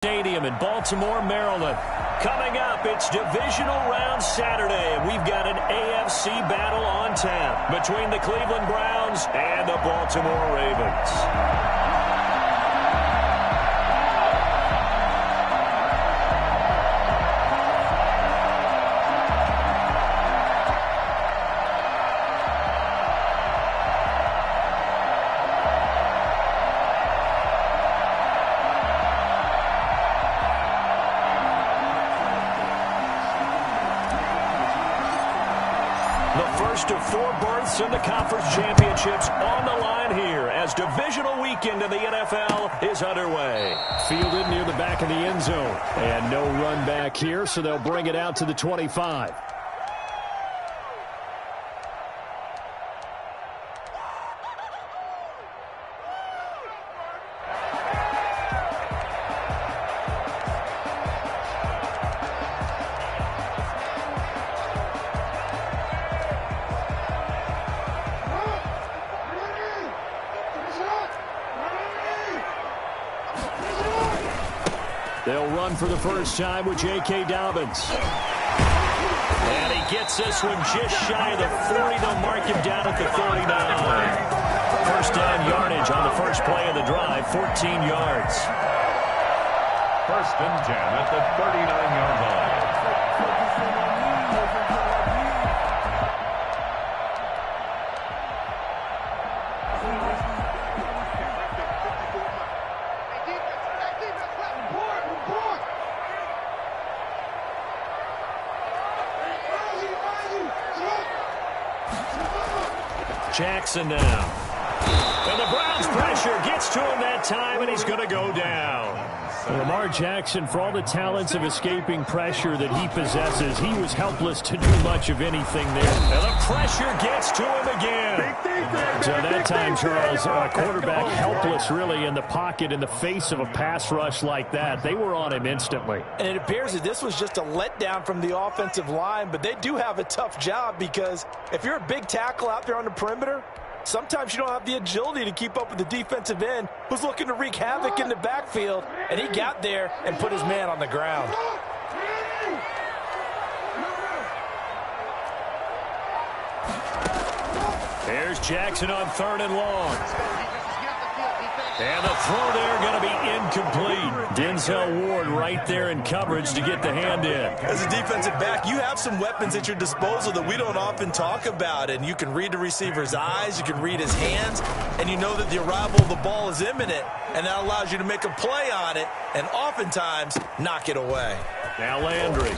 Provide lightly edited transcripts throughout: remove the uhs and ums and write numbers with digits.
Stadium in Baltimore, Maryland. Coming up, it's divisional round Saturday, and we've got an AFC battle on tap between the Cleveland Browns and the Baltimore Ravens. The first of 4 berths in the conference championships on the line here as divisional weekend in the NFL is underway. Fielded near the back of the end zone. And no run back here, so they'll bring it out to the 25. They'll run for the first time with J.K. Dobbins. And he gets this one just shy of the 40. They'll mark him down at the 39. First down yardage on the first play of the drive, 14 yards. First and 10 at the 39-yard line. Jackson now. And the Browns pressure gets to him that time, and he's going to go down. Lamar Jackson, for all the talents of escaping pressure that he possesses, he was helpless to do much of anything there. And the pressure gets to him again. So that time, Charles, a quarterback helpless really in the pocket in the face of a pass rush like that. They were on him instantly. And it appears that this was just a letdown from the offensive line, but they do have a tough job because if you're a big tackle out there on the perimeter, sometimes you don't have the agility to keep up with the defensive end who's looking to wreak havoc in the backfield, and he got there and put his man on the ground. There's Jackson on 3rd and long. And the throw there going to be incomplete. Denzel Ward right there in coverage to get the hand in. As a defensive back, you have some weapons at your disposal that we don't often talk about. And you can read the receiver's eyes, you can read his hands, and you know that the arrival of the ball is imminent. And that allows you to make a play on it and oftentimes knock it away. Now Landry.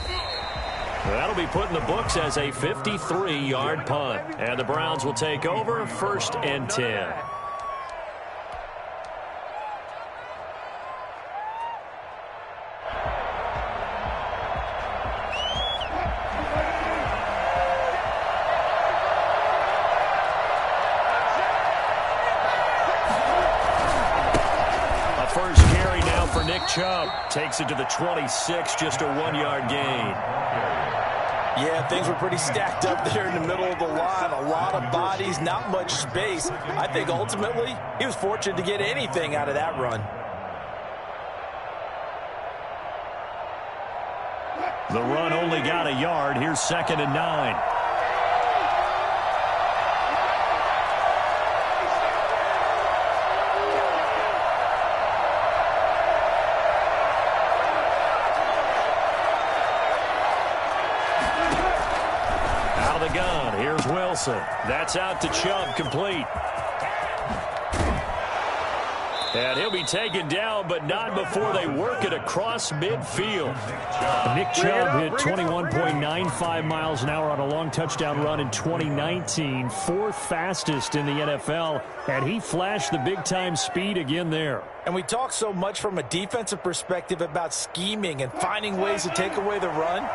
That'll be put in the books as a 53-yard punt. And the Browns will take over 1st and 10. First carry now for Nick Chubb. Takes it to the 26, just a 1-yard gain. Yeah, things were pretty stacked up there in the middle of the line. A lot of bodies, not much space. I think ultimately he was fortunate to get anything out of that run. The run only got a yard. Here's 2nd and 9. Gun. Here's Wilson. That's out to Chubb, complete. And he'll be taken down, but not before they work it across midfield. Nick Chubb hit 21.95 miles an hour on a long touchdown run in 2019, 4th fastest in the NFL, and he flashed the big-time speed again there. And we talk so much from a defensive perspective about scheming and finding ways to take away the run.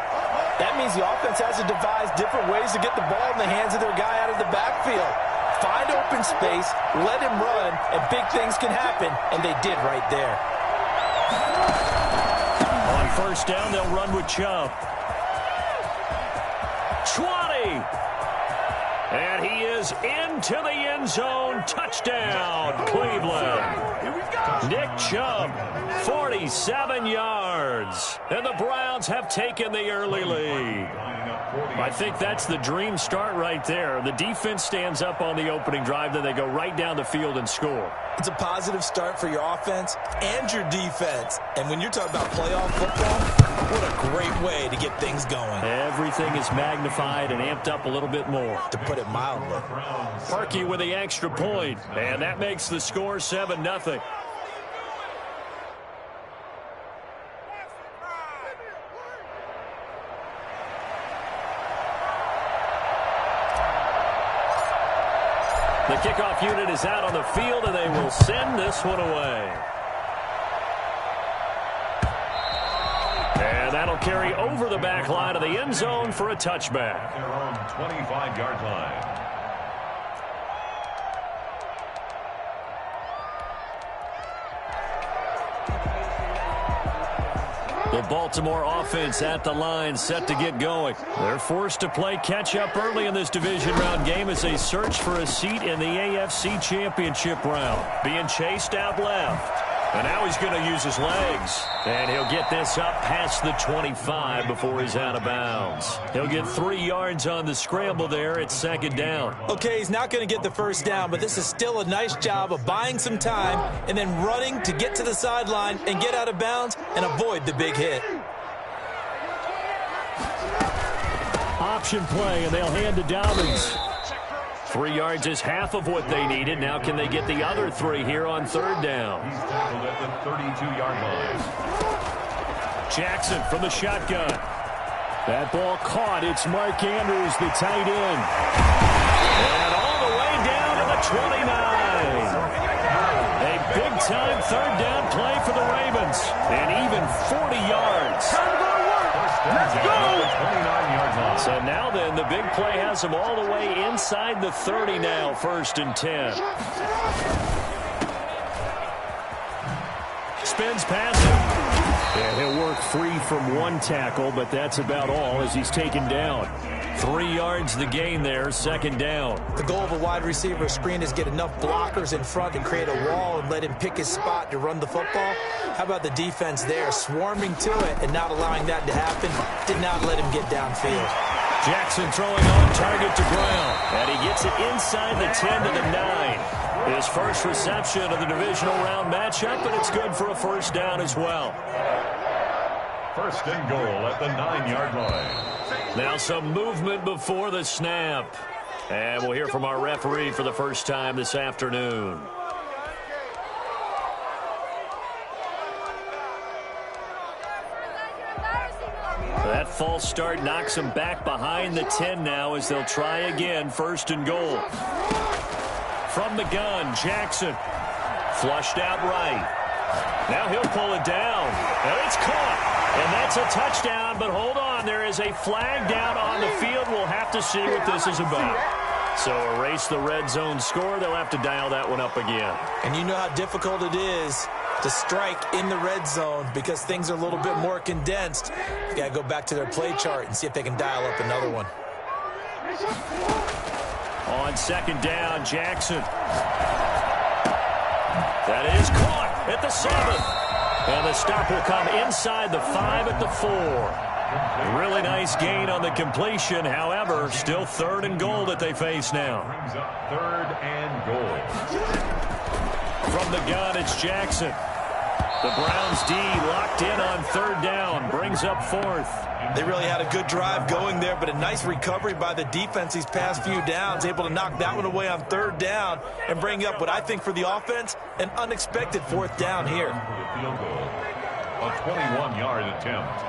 That means the offense has to devise different ways to get the ball in the hands of their guy out of the backfield. Find open space, let him run, and big things can happen, and they did right there. On 1st down, they'll run with Chubb. 20! And he is into the end zone. Touchdown, Cleveland. Nick Chubb, 47 yards. And the Browns have taken the early lead. I think that's the dream start right there. The defense stands up on the opening drive, then they go right down the field and score. It's a positive start for your offense and your defense. And when you're talking about playoff football, what a great way to get things going. Everything is magnified and amped up a little bit more. To put it mildly. Parkey with the extra point, and that makes the score 7-0. The kickoff unit is out on the field, and they will send this one away. And that'll carry over the back line of the end zone for a touchback. Their own 25-yard line. The Baltimore offense at the line, set to get going. They're forced to play catch-up early in this division round game as they search for a seat in the AFC Championship round. Being chased out left. And now he's going to use his legs. And he'll get this up past the 25 before he's out of bounds. He'll get 3 yards on the scramble there at second down. Okay, he's not going to get the first down, but this is still a nice job of buying some time and then running to get to the sideline and get out of bounds and avoid the big hit. Option play, and they'll hand to Dobbins. 3 yards is half of what they needed. Now can they get the other 3 here on third down? He's tackled at the 32-yard line. Jackson from the shotgun. That ball caught. It's Mark Andrews, the tight end. And all the way down to the 29. A big-time third down play for the Ravens. And even 40 yards. Let's go! 29-yard line. So now then, the big play has them all the way inside the 30 now, 1st and 10. Spins past him. And he'll work free from one tackle, but that's about all as he's taken down. 3 yards the gain there, second down. The goal of a wide receiver screen is get enough blockers in front to create a wall and let him pick his spot to run the football. How about the defense there, swarming to it and not allowing that to happen? Did not let him get downfield. Jackson throwing on target to Brown. And he gets it inside the 10 to the 9. His first reception of the divisional round matchup, and it's good for a first down as well. 1st and goal at the 9-yard line. Now some movement before the snap. And we'll hear from our referee for the first time this afternoon. That false start knocks them back behind the 10 now as they'll try again, 1st and goal. From the gun, Jackson. Flushed out right. Now he'll pull it down. And it's caught. And that's a touchdown, but hold on. There is a flag down on the field. We'll have to see what this is about. So erase the red zone score. They'll have to dial that one up again. And you know how difficult it is to strike in the red zone because things are a little bit more condensed. You got to go back to their play chart and see if they can dial up another one. On second down, Jackson. That is caught at the 7. And the stop will come inside the 5 at the 4. Really nice gain on the completion. However, still 3rd and goal that they face now. Brings up 3rd and goal. From the gun, it's Jackson. The Browns D locked in on 3rd down. Brings up 4th. They really had a good drive going there, but a nice recovery by the defense these past few downs, able to knock that one away on 3rd down and bring up what I think for the offense, an unexpected 4th down here. Field goal. A 21-yard attempt.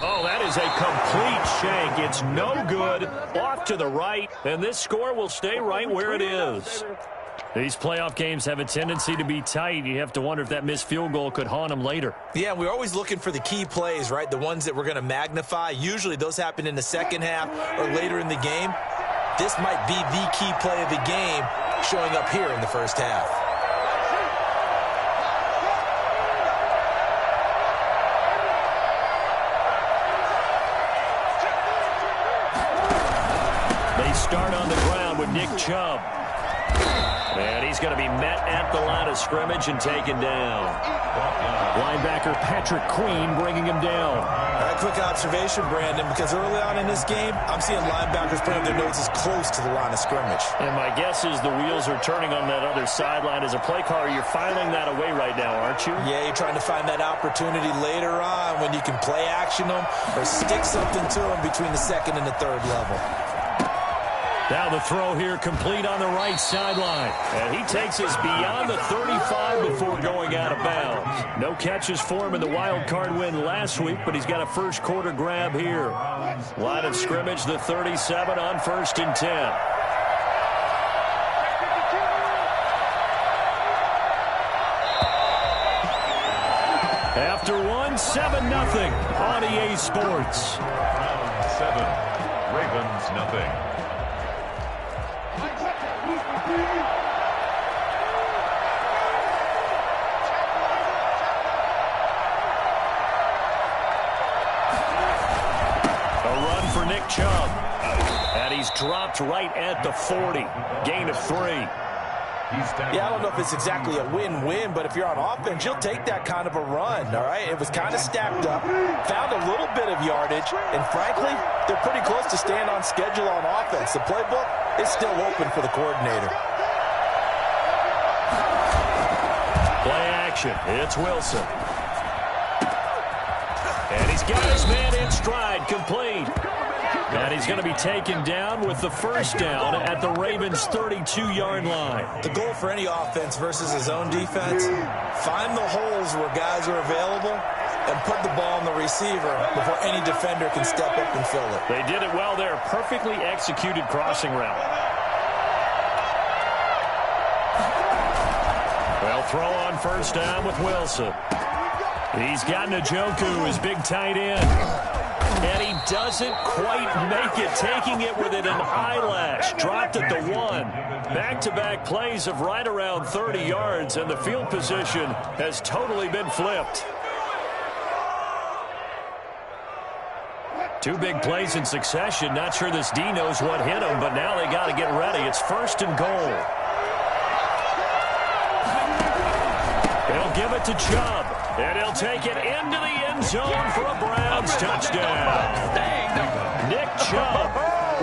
Oh, that is a complete shank. It's no good. Off to the right, and this score will stay right where it is. These playoff games have a tendency to be tight. You have to wonder if that missed field goal could haunt them later. Yeah, we're always looking for the key plays, right? The ones that we're going to magnify. Usually those happen in the second half or later in the game. This might be the key play of the game showing up here in the first half. start on the ground with Nick Chubb. And he's going to be met at the line of scrimmage and taken down. Linebacker Patrick Queen bringing him down. A quick observation, Brandon, because early on in this game, I'm seeing linebackers putting their noses close to the line of scrimmage. And my guess is the wheels are turning on that other sideline. As a play caller, you're filing that away right now, aren't you? Yeah, you're trying to find that opportunity later on when you can play action them or stick something to them between the second and the third level. Now the throw here complete on the right sideline. And he takes us beyond the 35 before going out of bounds. No catches for him in the wild card win last week, but he's got a first quarter grab here. Line of scrimmage, the 37 on 1st and 10. After one, 7-0 on EA Sports. 7, Ravens nothing. For Nick Chubb. And he's dropped right at the 40. Gain of 3. Yeah, I don't know if it's exactly a win-win, but if you're on offense, you'll take that kind of a run, all right? It was kind of stacked up, found a little bit of yardage, and frankly, they're pretty close to staying on schedule on offense. The playbook is still open for the coordinator. Play action. It's Wilson. And he's got his man in stride, complete. And he's going to be taken down with the first down at the Ravens' 32-yard line. The goal for any offense versus his own defense, find the holes where guys are available and put the ball on the receiver before any defender can step up and fill it. They did it well there. Perfectly executed crossing route. Well, throw on first down with Wilson. He's got Njoku, his big tight end. And he doesn't quite make it, taking it within an eyelash. Dropped at the 1. Back-to-back plays of right around 30 yards, and the field position has totally been flipped. 2 big plays in succession. Not sure this D knows what hit him, but now they got to get ready. It's 1st and goal. He'll give it to Chubb. And he'll take it into the end zone for a Browns touchdown. Nick Chubb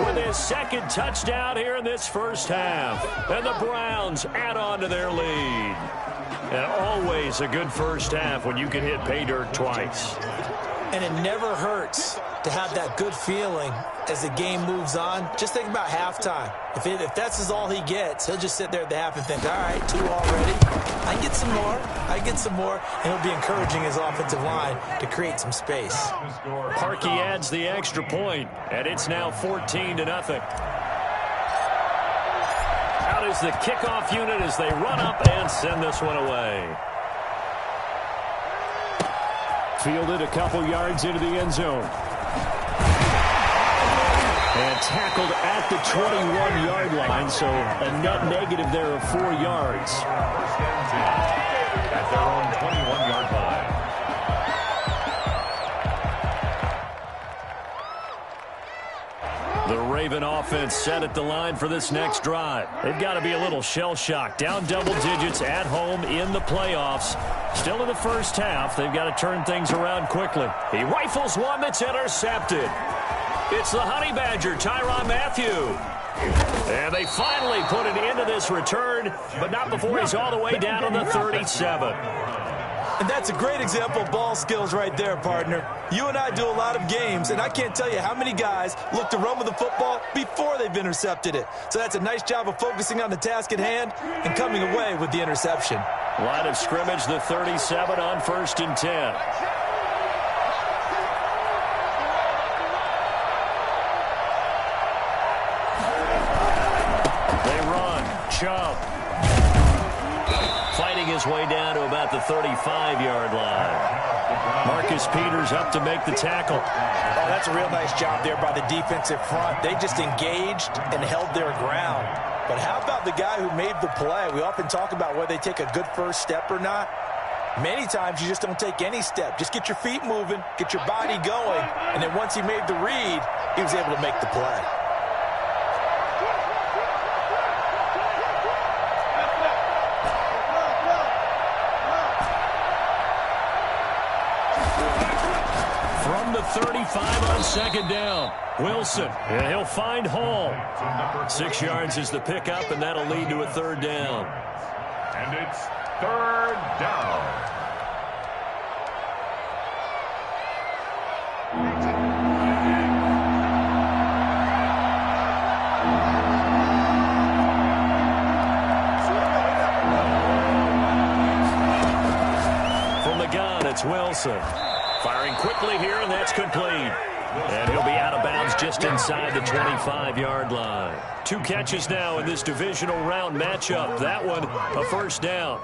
with his second touchdown here in this first half. And the Browns add on to their lead. And always a good first half when you can hit pay dirt twice. And it never hurts to have that good feeling as the game moves on. Just think about halftime. If that's all he gets, he'll just sit there at the half and think, all right, 2 already. I get some more. I get some more. And he'll be encouraging his offensive line to create some space. Parkey adds the extra point, and it's now 14-0. Out is the kickoff unit as they run up and send this one away. Fielded a couple yards into the end zone. And tackled at the 21-yard line, so a net negative there of 4 yards. At their own 21-yard line. The Raven offense set at the line for this next drive. They've got to be a little shell-shocked. Down double digits at home in the playoffs. Still in the first half. They've got to turn things around quickly. He rifles one that's intercepted. It's the Honey Badger, Tyrann Mathieu. And they finally put an end to this return, but not before he's all the way down to the 37. And that's a great example of ball skills right there, partner. You and I do a lot of games, and I can't tell you how many guys look to run with the football before they've intercepted it. So that's a nice job of focusing on the task at hand and coming away with the interception. Line of scrimmage, the 37 on 1st and 10. Chubb fighting his way down to about the 35-yard line. Marcus Peters up to make the tackle. Oh, that's a real nice job there by the defensive front. They just engaged and held their ground. But how about the guy who made the play? We often talk about whether they take a good first step or not. Many times you just don't take any step. Just get your feet moving, get your body going, and then once he made the read, he was able to make the play. From the 35 on second down, Wilson, and he'll find Hall. 6 yards is the pickup, and that'll lead to a third down. And it's third down. From the gun, it's Wilson. Firing quickly here, and that's complete. And he'll be out of bounds just inside the 25-yard line. 2 catches now in this divisional round matchup. That one, a first down.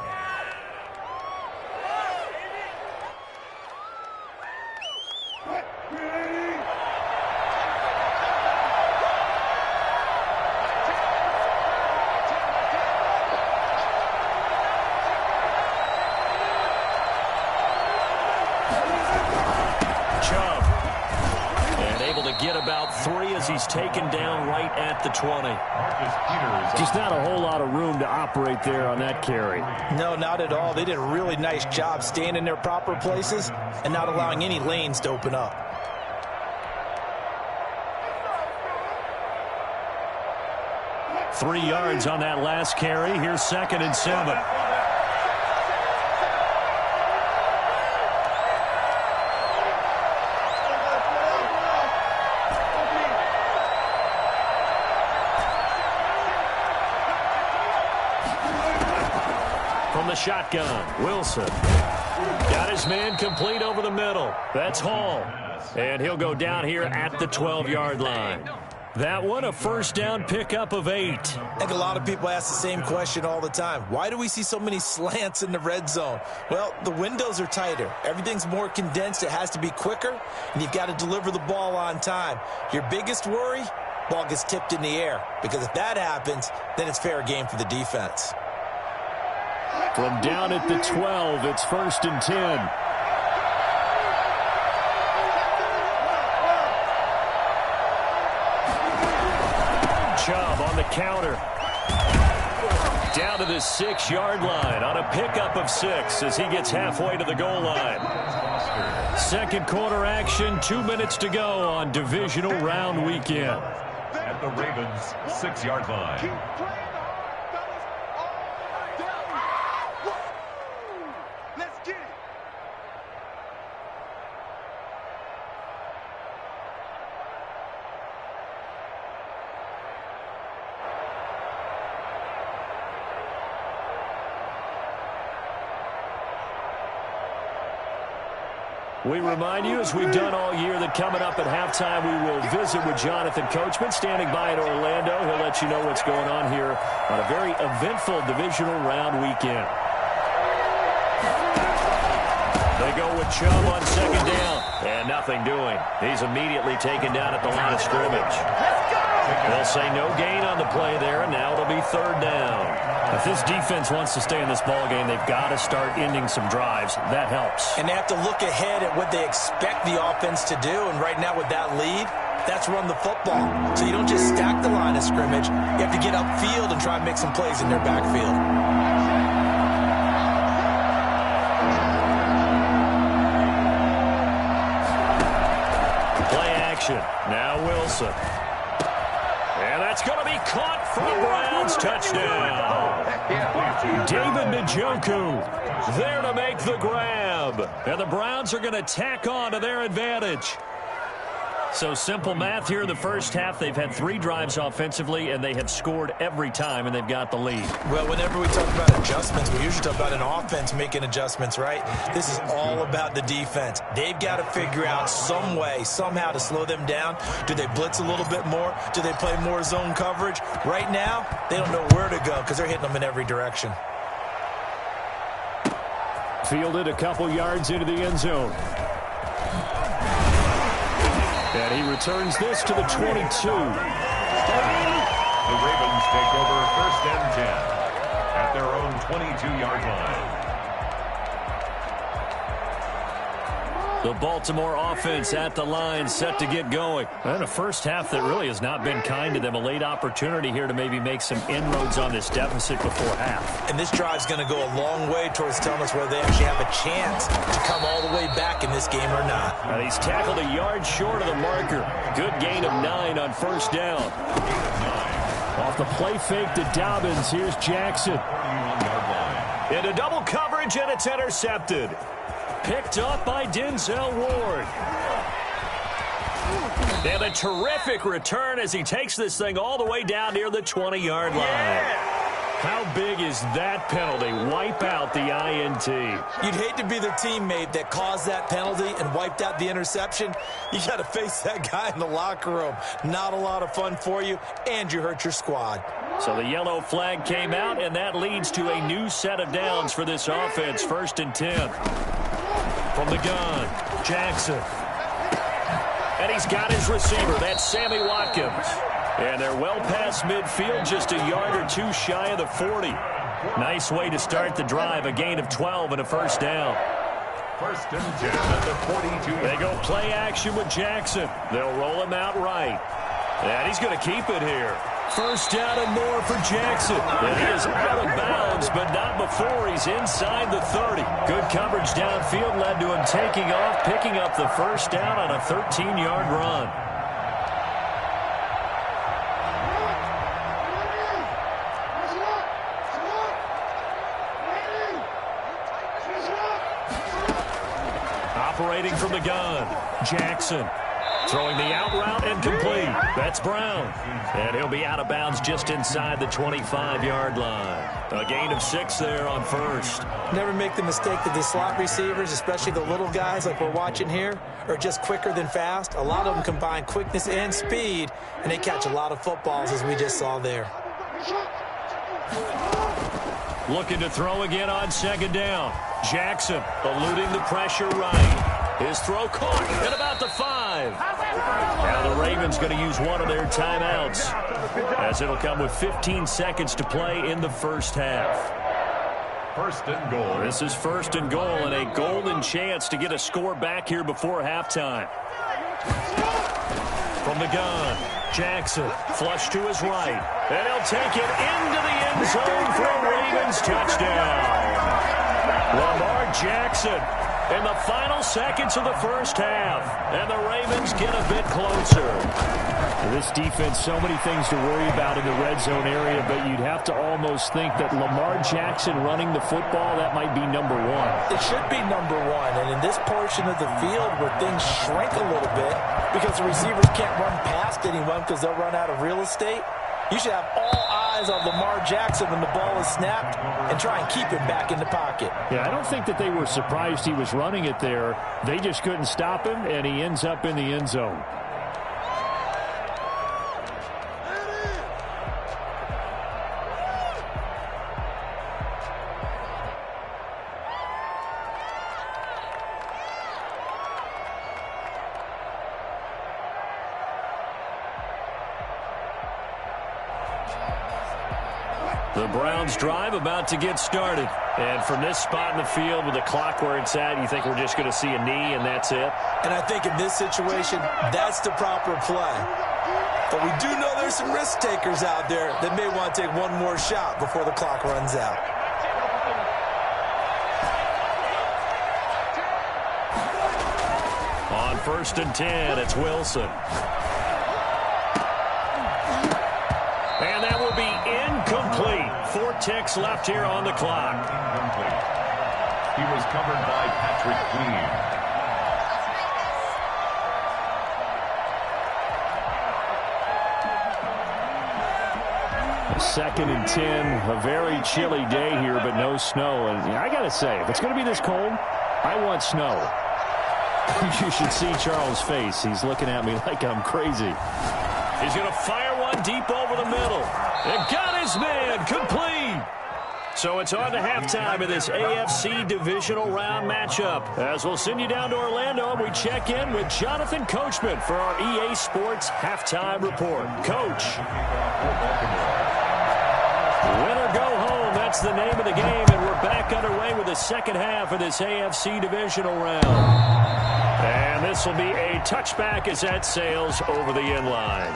Get about 3 as he's taken down right at the 20. Just not a whole lot of room to operate there on that carry. No, not at all. They did a really nice job staying in their proper places and not allowing any lanes to open up. Three yards on that last carry. Here's 2nd and 7. Shotgun. Wilson got his man complete over the middle. That's Hall. And he'll go down here at the 12-yard line. That one, a first down pickup of 8. I think a lot of people ask the same question all the time. Why do we see so many slants in the red zone? Well, the windows are tighter. Everything's more condensed. It has to be quicker, and you've got to deliver the ball on time. Your biggest worry, ball gets tipped in the air, because if that happens, then it's fair game for the defense. From down at the 12, it's 1st and 10. Chubb on the counter. Down to the 6-yard line on a pickup of 6 as he gets halfway to the goal line. Second quarter action, 2 minutes to go on divisional round weekend. At the Ravens' 6-yard line. We remind you, as we've done all year, that coming up at halftime, we will visit with Jonathan Coachman, standing by in Orlando. He'll let you know what's going on here on a very eventful divisional round weekend. They go with Chubb on second down, and nothing doing. He's immediately taken down at the line of scrimmage. They'll say no gain on the play there, and now it'll be third down. If this defense wants to stay in this ballgame, they've got to start ending some drives. That helps. And they have to look ahead at what they expect the offense to do. And right now with that lead, that's run the football. So you don't just stack the line of scrimmage. You have to get upfield and try and make some plays in their backfield. Play action. Now Wilson. And that's going to be caught for a Browns touchdown. David Njoku there to make the grab. And the Browns are going to tack on to their advantage. So simple math here in the first half. They've had 3 drives offensively, and they have scored every time, and they've got the lead. Well, whenever we talk about adjustments, we usually talk about an offense making adjustments, right? This is all about the defense. They've got to figure out some way, somehow to slow them down. Do they blitz a little bit more? Do they play more zone coverage? Right now, they don't know where to go because they're hitting them in every direction. Fielded a couple yards into the end zone. And he returns this to the 22. The Ravens take over 1st and 10 at their own 22-yard line. The Baltimore offense at the line, set to get going. And a first half that really has not been kind to them. A late opportunity here to maybe make some inroads on this deficit before half. And this drive's going to go a long way towards telling us whether they actually have a chance to come all the way back in this game or not. And he's tackled a yard short of the marker. Good gain of 9 on first down. Off the play fake to Dobbins, here's Jackson. Into double coverage, and it's intercepted. Picked up by Denzel Ward. And a terrific return as he takes this thing all the way down near the 20-yard line. How big is that penalty? Wipe out the INT. You'd hate to be the teammate that caused that penalty and wiped out the interception. You got to face that guy in the locker room. Not a lot of fun for you, and you hurt your squad. So the yellow flag came out, and that leads to a new set of downs for this offense. 1st and 10. From the gun, Jackson. And he's got his receiver. That's Sammy Watkins. And they're well past midfield, just a yard or two shy of the 40. Nice way to start the drive. A gain of 12 and a first down. 1st and 10 at the 42. They go play action with Jackson. They'll roll him out right. And he's going to keep it here. First down and more for Jackson. And he is out of bounds, but not before he's inside the 30. Good coverage downfield led to him taking off, picking up the first down on a 13-yard run. Operating from the gun, Jackson. Throwing the out route and complete. That's Brown. And he'll be out of bounds just inside the 25-yard line. A gain of 6 there on first. Never make the mistake that the slot receivers, especially the little guys like we're watching here, are just quicker than fast. A lot of them combine quickness and speed, and they catch a lot of footballs, as we just saw there. Looking to throw again on 2nd down. Jackson eluding the pressure right. His throw caught at about the 5. Now the Ravens going to use one of their timeouts, as it'll come with 15 seconds to play in the first half. 1st and goal. This is 1st and goal, and a golden chance to get a score back here before halftime. From the gun, Jackson flush to his right, and he'll take it into the end zone for a Ravens touchdown. Lamar Jackson in the final seconds of the first half, and the Ravens get a bit closer. This defense, so many things to worry about in the red zone area, but you'd have to almost think that Lamar Jackson running the football, that might be number 1. It should be number 1, and in this portion of the field where things shrink a little bit because the receivers can't run past anyone because they'll run out of real estate, you should have all eyes on Lamar Jackson when the ball is snapped and try and keep him back in the pocket. Yeah, I don't think that they were surprised he was running it there. They just couldn't stop him, and he ends up in the end zone. The Browns drive about to get started. And from this spot in the field with the clock where it's at, you think we're just going to see a knee and that's it? And I think in this situation, that's the proper play. But we do know there's some risk takers out there that may want to take one more shot before the clock runs out. On 1st and 10, it's Wilson. And that will be incomplete. 4 ticks left here on the clock. Incomplete. He was covered by Patrick Queen. Second and 10, a very chilly day here, but no snow. And I got to say, if it's going to be this cold, I want snow. You should see Charles' face. He's looking at me like I'm crazy. He's going to fire one deep over the middle. And got his man, complete. So it's on to halftime in this AFC divisional round matchup. As we'll send you down to Orlando, and we check in with Jonathan Coachman for our EA Sports Halftime Report. Coach. Win or go home, that's the name of the game, and we're back underway with the second half of this AFC divisional round. And this will be a touchback as that sails over the end line.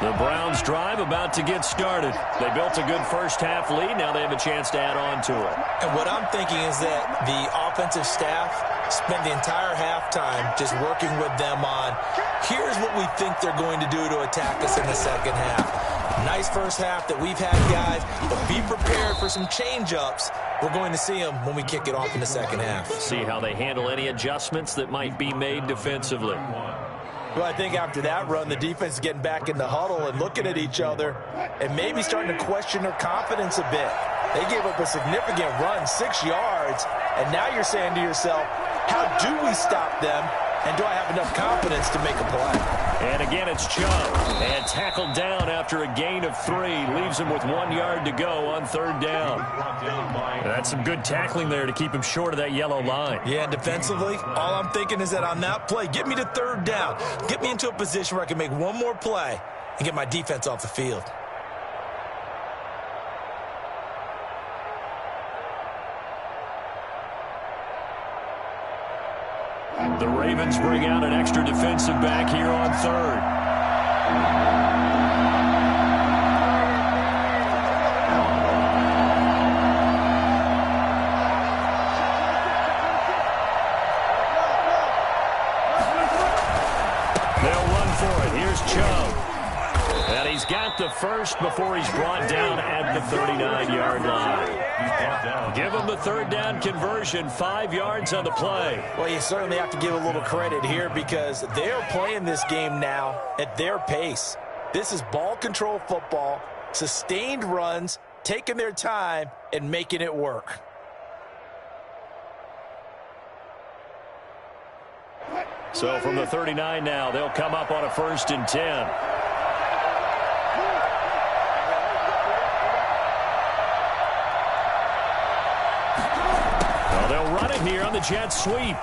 The Browns drive about to get started. They built a good first half lead. Now they have a chance to add on to it. And what I'm thinking is that the offensive staff spent the entire halftime just working with them on, here's what we think they're going to do to attack us in the second half. Nice first half that we've had, guys, but be prepared for some change-ups. We're going to see them when we kick it off in the second half. See how they handle any adjustments that might be made defensively. Well, I think after that run, the defense is getting back in the huddle and looking at each other and maybe starting to question their confidence a bit. They gave up a significant run, 6 yards, and now you're saying to yourself, how do we stop them, and do I have enough confidence to make a play? And again, it's Chubb. And tackled down after a gain of 3. Leaves him with 1 yard to go on third down. That's some good tackling there to keep him short of that yellow line. Yeah, and defensively, all I'm thinking is that on that play, get me to third down. Get me into a position where I can make one more play and get my defense off the field. The Ravens bring out an extra defensive back here on third. They'll run for it. Here's Chubb. And he's got the first before he's brought down at the 39-yard line. Give him the third down conversion, 5 yards on the play. Well, you certainly have to give a little credit here because they're playing this game now at their pace. This is ball control football, sustained runs, taking their time and making it work. So from the 39 now, they'll come up on a 1st and 10. Here on the jet sweep.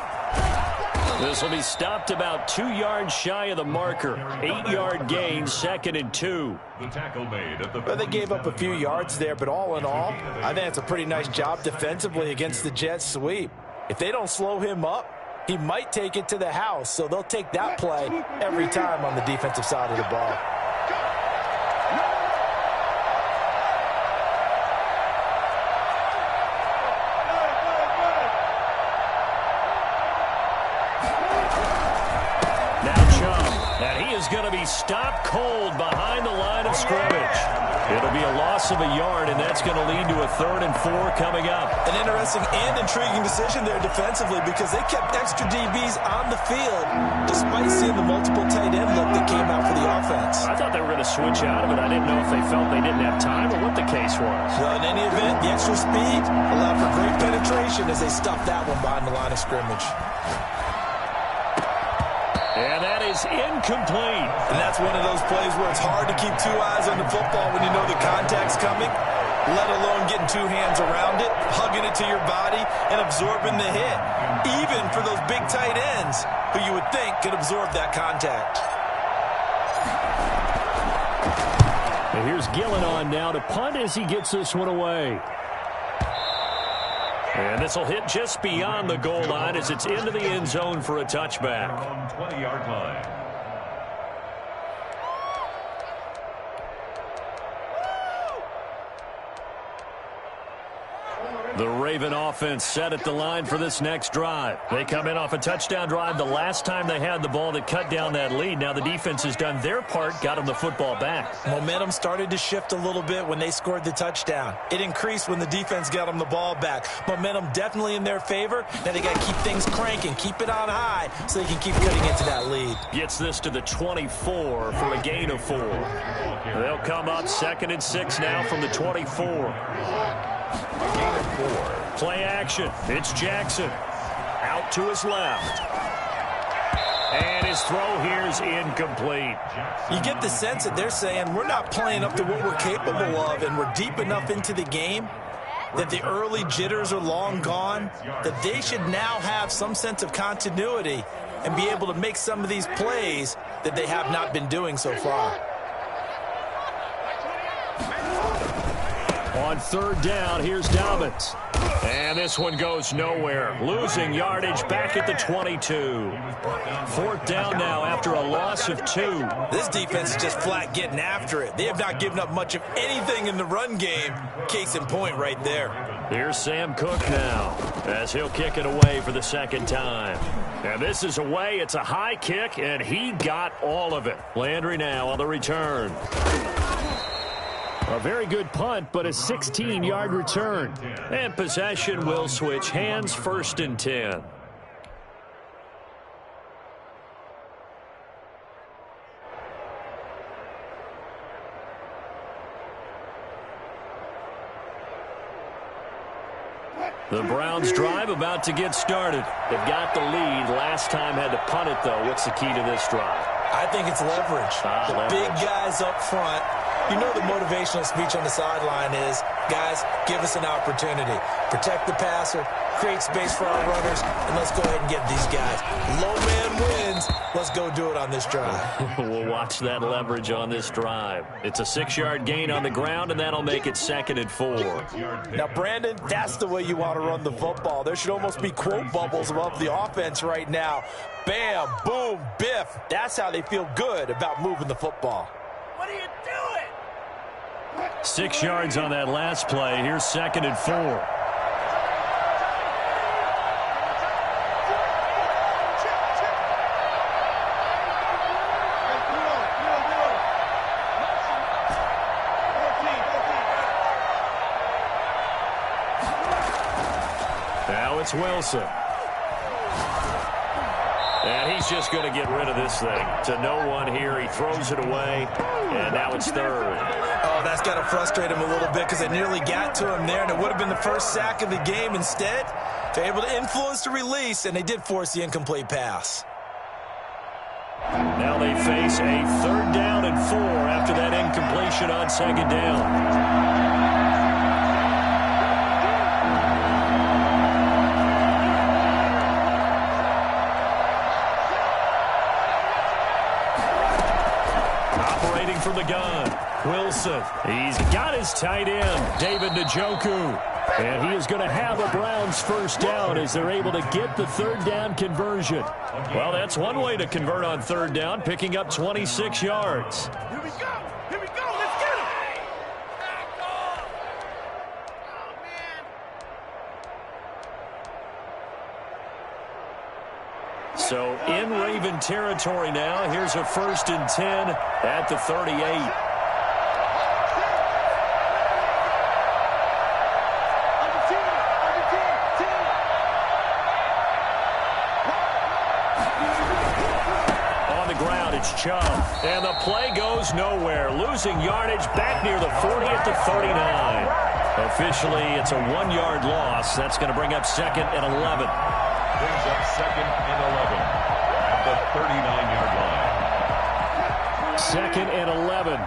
This will be stopped about 2 yards shy of the marker. 8-yard gain, 2nd and 2. The tackle made at the well, they gave up a few yards there, but all in all, I think it's a pretty nice job defensively against the jet sweep. If they don't slow him up, he might take it to the house, so they'll take that play every time on the defensive side of the ball. Going to be stopped cold behind the line of scrimmage. It'll be a loss of a yard, and that's going to lead to a 3rd and 4 coming up. An interesting and intriguing decision there defensively because they kept extra DBs on the field despite seeing the multiple tight end look that came out for the offense. I thought they were going to switch out of it. I didn't know if they felt they didn't have time or what the case was. Well, in any event, the extra speed allowed for great penetration as they stuffed that one behind the line of scrimmage. And that is incomplete. And that's one of those plays where it's hard to keep 2 eyes on the football when you know the contact's coming, let alone getting 2 hands around it, hugging it to your body, and absorbing the hit, even for those big tight ends who you would think could absorb that contact. And here's Gillen on now to punt as he gets this one away. And this will hit just beyond the goal line as it's into the end zone for a touchback. On 20-yard line. The Raven offense set at the line for this next drive. They come in off a touchdown drive the last time they had the ball that cut down that lead. Now the defense has done their part, got them the football back. Momentum started to shift a little bit when they scored the touchdown. It increased when the defense got them the ball back. Momentum definitely in their favor. Now they got to keep things cranking, keep it on high so they can keep cutting into that lead. Gets this to the 24 for a gain of 4. They'll come up 2nd and 6 now from the 24. Play action. It's Jackson. Out to his left. And his throw here is incomplete. You get the sense that they're saying we're not playing up to what we're capable of, and we're deep enough into the game that the early jitters are long gone, that they should now have some sense of continuity and be able to make some of these plays that they have not been doing so far. On third down, here's Dobbins. And this one goes nowhere. Losing yardage back at the 22. Fourth down now after a loss of 2. This defense is just flat getting after it. They have not given up much of anything in the run game. Case in point right there. Here's Sam Cook now as he'll kick it away for the second time. And this is away. It's a high kick, and he got all of it. Landry now on the return. A very good punt, but a 16-yard return. And possession will switch hands, 1st and 10. The Browns drive about to get started. They've got the lead. Last time had to punt it, though. What's the key to this drive? I think it's leverage. Big guys up front. You know the motivational speech on the sideline is, guys, give us an opportunity. Protect the passer, create space for our runners, and let's go ahead and get these guys. Low man wins. Let's go do it on this drive. We'll watch that leverage on this drive. It's a 6-yard gain on the ground, and that'll make it 2nd and 4. Now, Brandon, that's the way you want to run the football. There should almost be quote bubbles above the offense right now. Bam, boom, biff. That's how they feel good about moving the football. What are you doing? 6 yards on that last play. Here's 2nd and 4. Now it's Wilson. And he's just going to get rid of this thing. To no one here. He throws it away. And now it's 3rd. Oh, that's got to frustrate him a little bit because it nearly got to him there, and it would have been the first sack of the game. Instead, they're able to influence the release, and they did force the incomplete pass. Now they face a 3rd down and 4 after that incompletion on 2nd down. From the gun, Wilson. He's got his tight end, David Njoku. And he is going to have a Browns 1st down as they're able to get the 3rd down conversion. Well, that's one way to convert on 3rd down, picking up 26 yards. Here we go. Here we go. Let's get him. So in Raven territory now. Here's a 1st and 10 at the 38. On the ground, it's Chubb. And the play goes nowhere. Losing yardage back near the 40 at the 39. Officially, it's a 1-yard loss. That's going to bring up 2nd and 11. Brings up 2nd and 11 at the 39-yard line. 2nd and 11.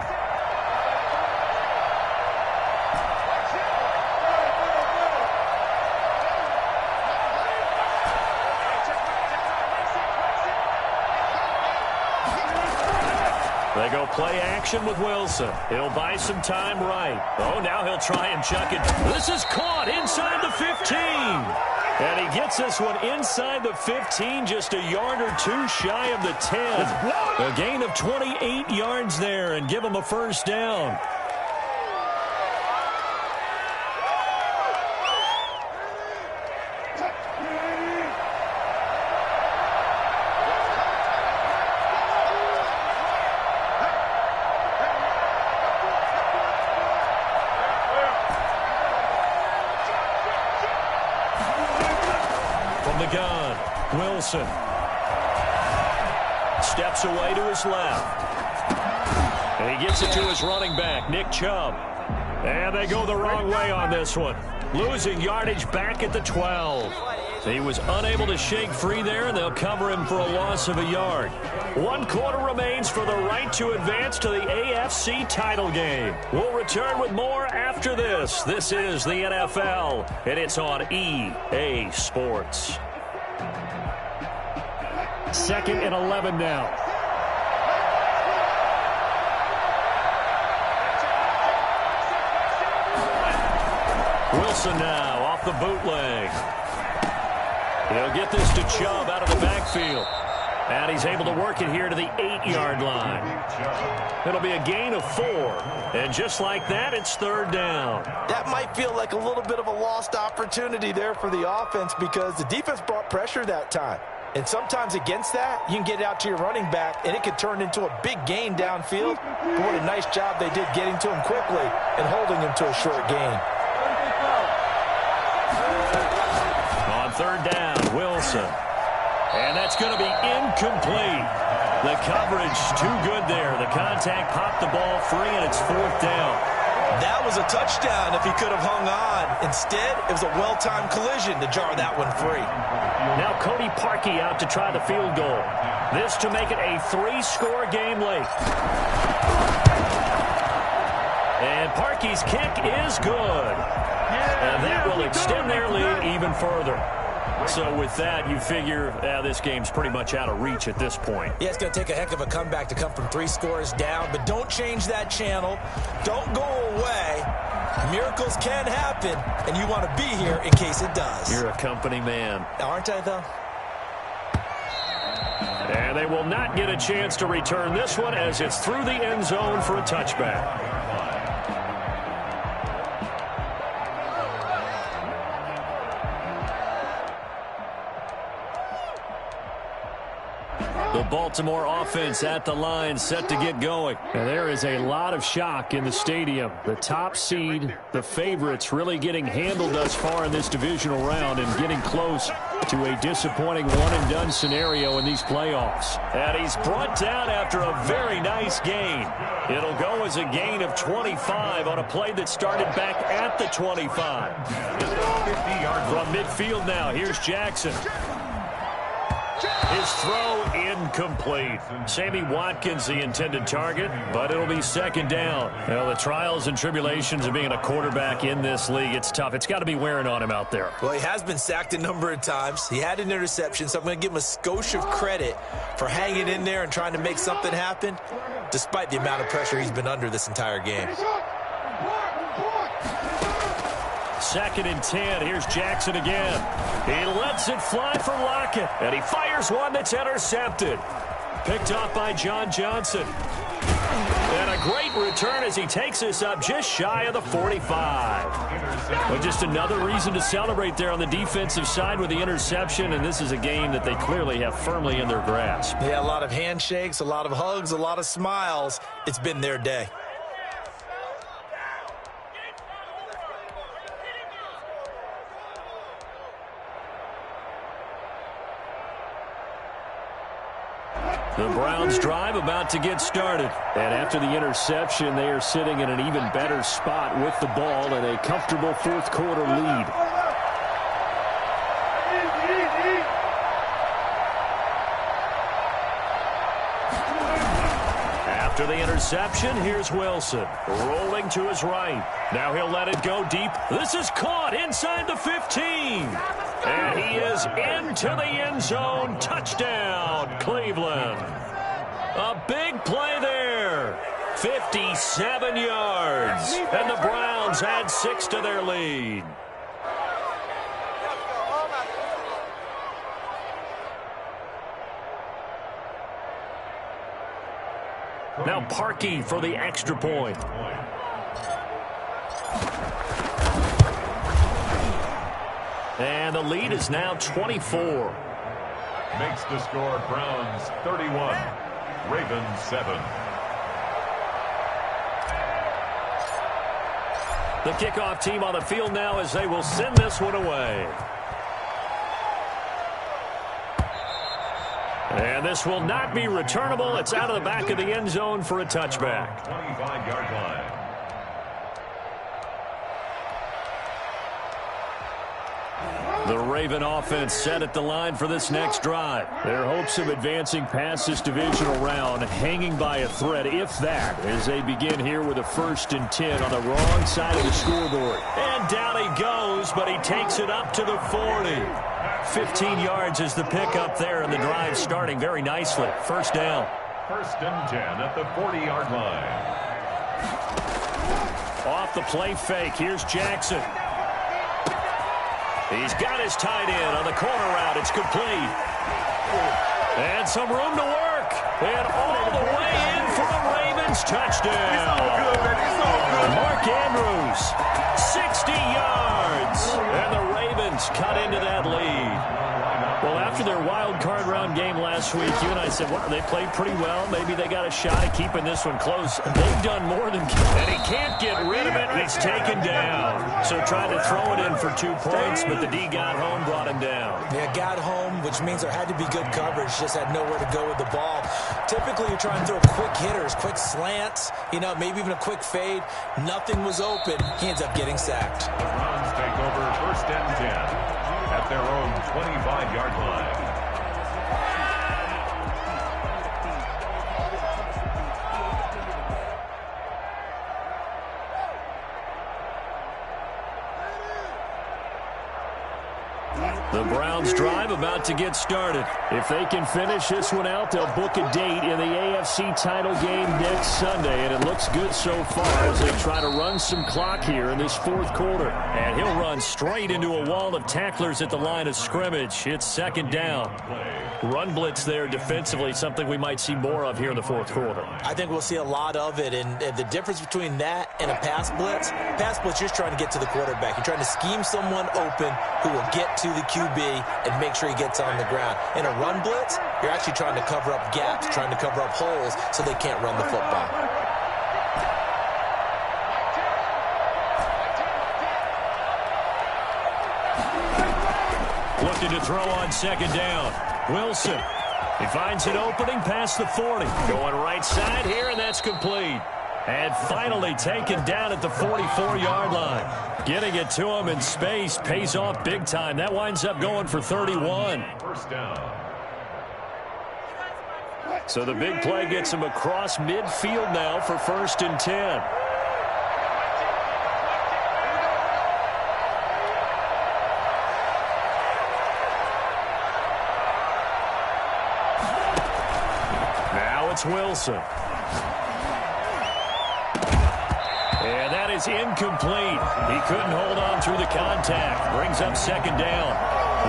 They go play action with Wilson. He'll buy some time right. Oh, now he'll try and chuck it. This is caught inside the 15. And he gets this one inside the 15, just a yard or 2 shy of the 10. A gain of 28 yards there and give him a 1st down. Gun. Wilson steps away to his left. And he gets it to his running back, Nick Chubb. And they go the wrong way on this one. Losing yardage back at the 12. He was unable to shake free there, and they'll cover him for a loss of a yard. 1 quarter remains for the right to advance to the AFC title game. We'll return with more after this. This is the NFL, and it's on EA Sports. 2nd and 11 now. Wilson now off the bootleg. He'll get this to Chubb out of the backfield. And he's able to work it here to the 8-yard line. It'll be a gain of 4. And just like that, it's third down. That might feel like a little bit of a lost opportunity there for the offense because the defense brought pressure that time. And sometimes against that, you can get it out to your running back, and it could turn into a big gain downfield. But what a nice job they did getting to him quickly and holding him to a short gain. On third down, Wilson. And that's going to be incomplete. The coverage too good there. The contact popped the ball free, and it's fourth down. That was a touchdown if he could have hung on. Instead, it was a well-timed collision to jar that one free. Now Cody Parkey out to try the field goal. This to make it a 3-score game late. And Parkey's kick is good. And that will extend their lead even further. So with that, you figure this game's pretty much out of reach at this point. Yeah, it's going to take a heck of a comeback to come from 3 scores down, but don't change that channel. Don't go away. Miracles can happen, and you want to be here in case it does. You're a company man. Aren't I, though? And they will not get a chance to return this one as it's through the end zone for a touchback. The Baltimore offense at the line, set to get going. And there is a lot of shock in the stadium. The top seed, the favorites, really getting handled thus far in this divisional round and getting close to a disappointing one-and-done scenario in these playoffs. And he's brought down after a very nice gain. It'll go as a gain of 25 on a play that started back at the 25. From midfield now, here's Jackson. His throw incomplete. Sammy Watkins the intended target, but it'll be second down. Well, the trials and tribulations of being a quarterback in this league, it's tough. It's got to be wearing on him out there. Well, he has been sacked a number of times. He had an interception, so I'm going to give him a skosh of credit for hanging in there and trying to make something happen, despite the amount of pressure he's been under this entire game. 2nd and 10. Here's Jackson again. He lets it fly for Lockett, and he fires one that's intercepted. Picked off by John Johnson. And a great return as he takes us up just shy of the 45. But just another reason to celebrate there on the defensive side with the interception, and this is a game that they clearly have firmly in their grasp. Yeah, a lot of handshakes, a lot of hugs, a lot of smiles. It's been their day. The Browns drive about to get started. And after the interception, they are sitting in an even better spot with the ball and a comfortable fourth quarter lead. After the interception, here's Wilson. Rolling to his right. Now he'll let it go deep. This is caught inside the 15. And he is into the end zone. Touchdown, Cleveland. A big play there. 57 yards. And the Browns add 6 to their lead. Now Parkey for the extra point. And the lead is now 24. Makes the score Browns 31, Ravens 7. The kickoff team on the field now as they will send this one away. And this will not be returnable. It's out of the back of the end zone for a touchback. 25-yard line. The Raven offense set at the line for this next drive. Their hopes of advancing past this divisional round hanging by a thread, if that, as they begin here with a 1st and 10 on the wrong side of the scoreboard. And down he goes, but he takes it up to the 40. 15 yards is the pickup there, and the drive starting very nicely. First down. 1st and 10 at the 40-yard line. Off the play fake, here's Jackson. He's got his tight end on the corner route. It's complete. And some room to work. And all the way in for a Ravens touchdown. Mark Andrews, 60 yards. And the Ravens cut into that lead. Well, after their wild card round game last week, you and I said, well, they played pretty well. Maybe they got a shot at keeping this one close. They've done more than... And he can't get rid of it. He's taken down. So tried to throw it in for 2 points, but the D got home, brought him down. Yeah, got home, which means there had to be good coverage. Just had nowhere to go with the ball. Typically, you're trying to throw quick hitters, quick slants, maybe even a quick fade. Nothing was open. He ends up getting sacked. The Browns take over 1st and 10 at their own 25-yard line. The Browns drive about to get started. If they can finish this one out, they'll book a date in the AFC title game next Sunday, and it looks good so far as they try to run some clock here in this 4th quarter. And he'll run straight into a wall of tacklers at the line of scrimmage. It's 2nd down. Run blitz there defensively, something we might see more of here in the 4th quarter. I think we'll see a lot of it, and the difference between that and a pass blitz, you're just trying to get to the quarterback. You're trying to scheme someone open who will get to the QB and make sure he gets on the ground. In a run blitz, you're actually trying to cover up gaps, trying to cover up holes so they can't run the football. Looking to throw on 2nd down. Wilson. He finds an opening past the 40. Going right side here, and that's complete. And finally taken down at the 44-yard line. Getting it to him in space pays off big time. That winds up going for 31. 1st down. So the big play gets him across midfield now for 1st and 10. It's Wilson. And that is incomplete. He couldn't hold on through the contact. Brings up 2nd down.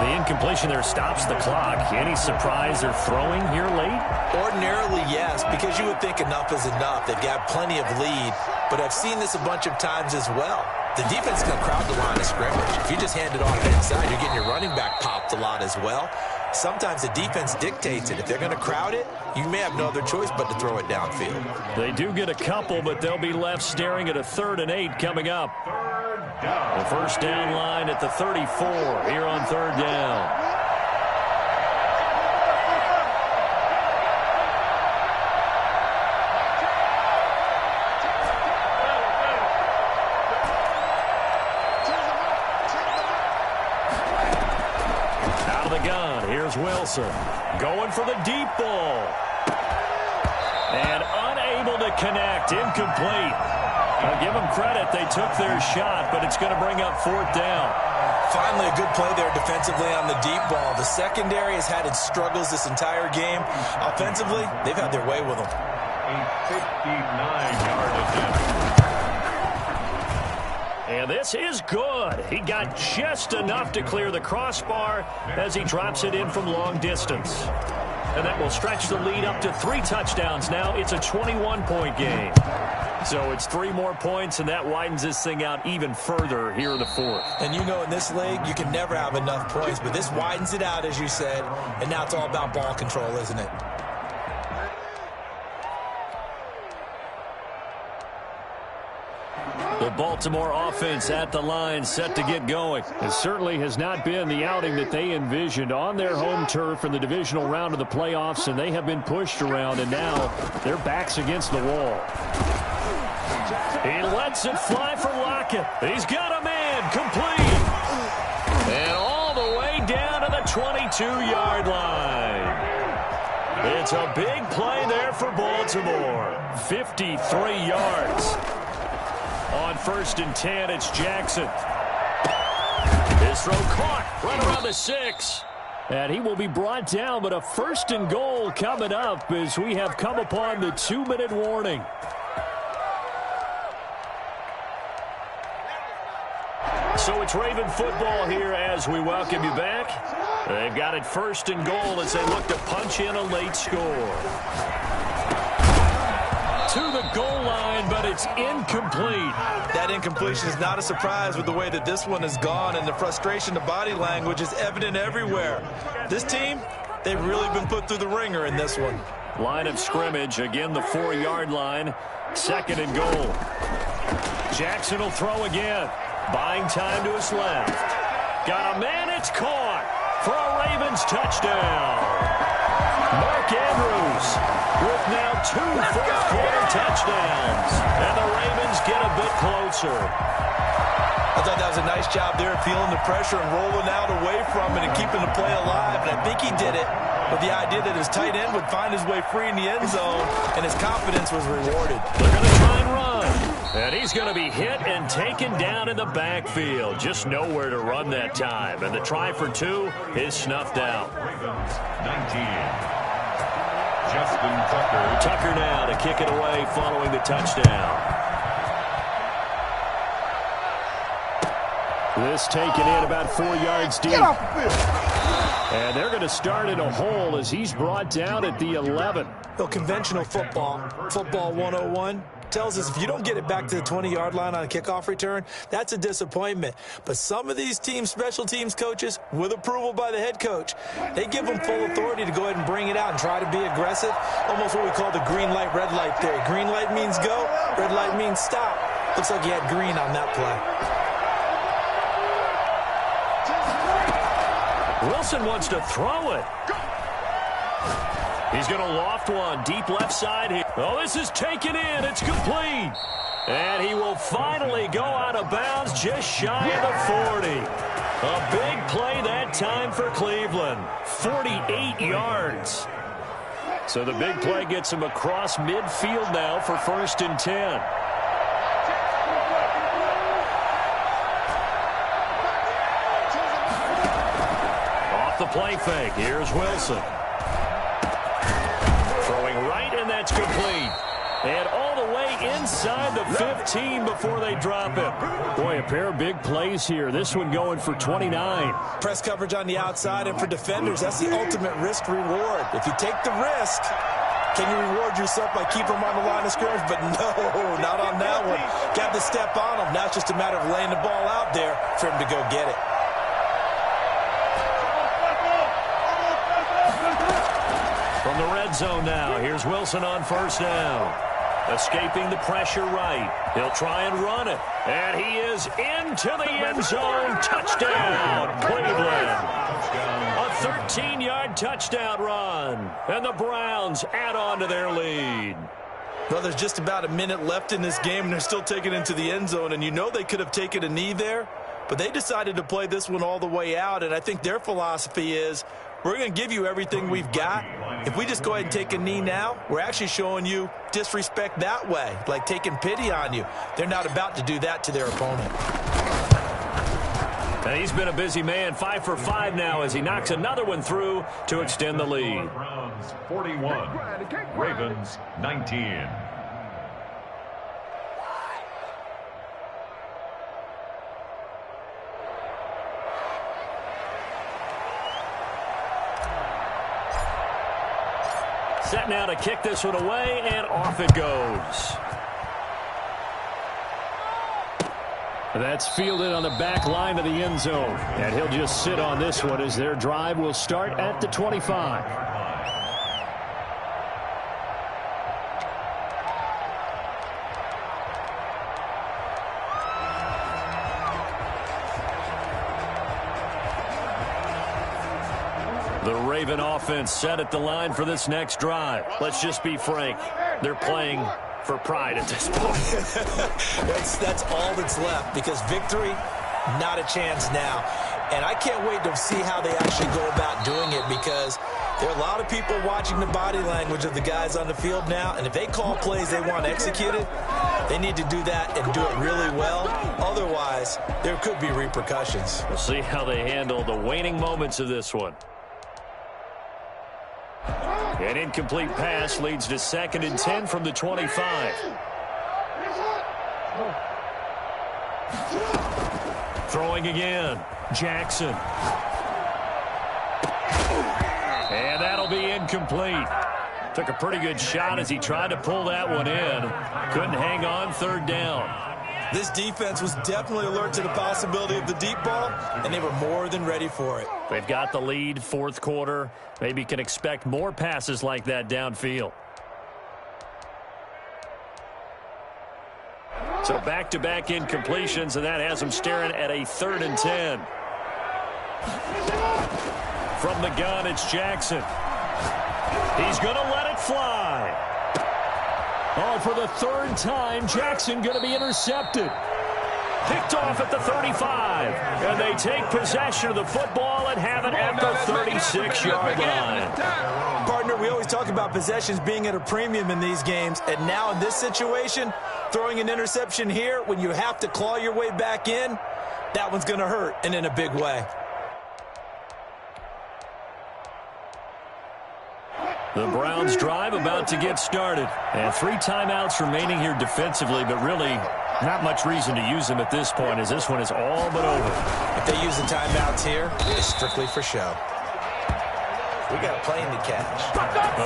The incompletion there stops the clock. Any surprise they're throwing here late? Ordinarily, yes, because you would think enough is enough. They've got plenty of lead, but I've seen this a bunch of times as well. The defense can crowd the line of scrimmage. If you just hand it off inside, you're getting your running back popped a lot as well. Sometimes the defense dictates it. If they're going to crowd it, you may have no other choice but to throw it downfield. They do get a couple, but they'll be left staring at a 3rd and 8 coming up. The 1st down line at the 34 here on 3rd down. Here's Wilson going for the deep ball. And unable to connect. Incomplete. I'll give them credit. They took their shot, but it's going to bring up 4th down. Finally, a good play there defensively on the deep ball. The secondary has had its struggles this entire game. Offensively, they've had their way with them. A 59-yard attempt. And this is good. He got just enough to clear the crossbar as he drops it in from long distance. And that will stretch the lead up to 3 touchdowns now. It's a 21-point game. So it's 3 more points, and that widens this thing out even further here in the 4th. And in this league, you can never have enough points, but this widens it out, as you said, and now it's all about ball control, isn't it? The Baltimore offense at the line, set to get going. It certainly has not been the outing that they envisioned on their home turf in the divisional round of the playoffs, and they have been pushed around, and now their backs against the wall. He lets it fly for Lockett. He's got a man, complete. And all the way down to the 22-yard line. It's a big play there for Baltimore. 53 yards. On 1st and 10, it's Jackson. His throw caught right around the 6. And he will be brought down, but a 1st and goal coming up as we have come upon the 2-minute warning. So it's Raven football here as we welcome you back. They've got it 1st and goal as they look to punch in a late score. To the goal line, but it's incomplete. That incompletion is not a surprise with the way that this one has gone, and the frustration, the body language is evident everywhere. This team, they've really been put through the ringer in this one. Line of scrimmage, again the 4-yard line, 2nd and goal. Jackson will throw again. Buying time to his left. Got a man, it's caught for a Ravens touchdown. Mark Andrews with now 2 fourth-quarter touchdowns. And the Ravens get a bit closer. I thought that was a nice job there, feeling the pressure and rolling out away from it and keeping the play alive. And I think he did it with the idea that his tight end would find his way free in the end zone, and his confidence was rewarded. They're going to try and run. And he's going to be hit and taken down in the backfield. Just nowhere to run that time. And the try for 2 is snuffed out. 19. Justin Tucker. Tucker now to kick it away following the touchdown. This taken in about 4 yards deep. And they're going to start in a hole as he's brought down at the 11. Conventional football 101, tells us if you don't get it back to the 20-yard line on a kickoff return, that's a disappointment. But some of these special teams coaches, with approval by the head coach, they give them full authority to go ahead and bring it out and try to be aggressive, almost what we call the green light, red light theory. Green light means go, red light means stop. Looks like he had green on that play. Wilson wants to throw it. He's going to loft one deep left side here. Oh, this is taken in. It's complete. And he will finally go out of bounds just shy of the 40. A big play that time for Cleveland. 48 yards. So the big play gets him across midfield now for 1st and 10. The play fake. Here's Wilson. Throwing right, and that's complete. And all the way inside the 15 before they drop it. Boy, a pair of big plays here. This one going for 29. Press coverage on the outside, and for defenders, that's the ultimate risk-reward. If you take the risk, can you reward yourself by keeping them on the line of scrimmage? But no, not on that one. Got to step on them. Now it's just a matter of laying the ball out there for him to go get it. From the red zone now, here's Wilson on 1st down. Escaping the pressure right. He'll try and run it. And he is into the end zone. Touchdown, Cleveland. A 13-yard touchdown run. And the Browns add on to their lead. Well, there's just about a minute left in this game, and they're still taking it into the end zone. And you know they could have taken a knee there, but they decided to play this one all the way out. And I think their philosophy is, we're going to give you everything we've got. If we just go ahead and take a knee now, we're actually showing you disrespect that way, like taking pity on you. They're not about to do that to their opponent. And he's been a busy man, 5 for 5 now as he knocks another one through to extend the lead. Browns 41, Ravens 19. Set now to kick this one away, and off it goes. That's fielded on the back line of the end zone. And he'll just sit on this one as their drive will start at the 25. The Raven offense set at the line for this next drive. Let's just be frank. They're playing for pride at this point. That's all that's left, because victory, not a chance now. And I can't wait to see how they actually go about doing it, because there are a lot of people watching the body language of the guys on the field now, and if they call plays they want executed, they need to do that and do it really well. Otherwise, there could be repercussions. We'll see how they handle the waning moments of this one. An incomplete pass leads to 2nd and 10 from the 25. Throwing again. Jackson. And that'll be incomplete. Took a pretty good shot as he tried to pull that one in. Couldn't hang on, third down. This defense was definitely alert to the possibility of the deep ball, and they were more than ready for it. They've got the lead, fourth quarter. Maybe can expect more passes like that downfield. So back-to-back incompletions, and that has them staring at a 3rd and 10. From the gun, it's Jackson. He's going to let it fly. Oh, for the 3rd time, Jackson going to be intercepted. Picked off at the 35. And they take possession of the football and have it at the 36-yard line. Partner, we always talk about possessions being at a premium in these games. And now in this situation, throwing an interception here when you have to claw your way back in, that one's going to hurt, and in a big way. The Browns drive about to get started. And 3 timeouts remaining here defensively, but really not much reason to use them at this point as this one is all but over. If they use the timeouts here, it's strictly for show. We got a plane to catch.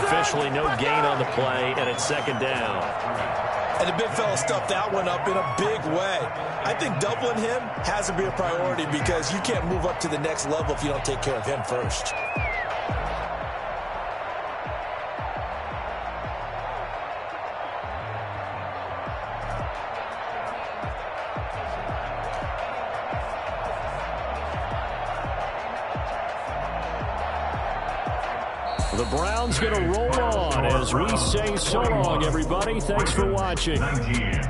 Officially no gain on the play, and it's 2nd down. And the big fella stuffed that one up in a big way. I think doubling him has to be a priority because you can't move up to the next level if you don't take care of him first. The Browns going to roll on as we say so long, everybody. Thanks for watching. 19.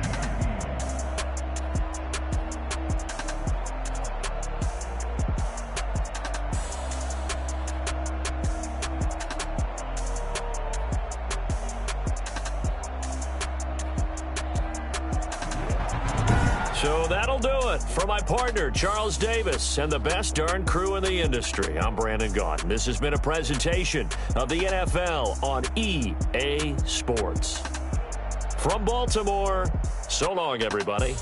So that'll do it. For my partner, Charles Davis, and the best darn crew in the industry, I'm Brandon Gaudin. This has been a presentation of the NFL on EA Sports. From Baltimore, so long, everybody.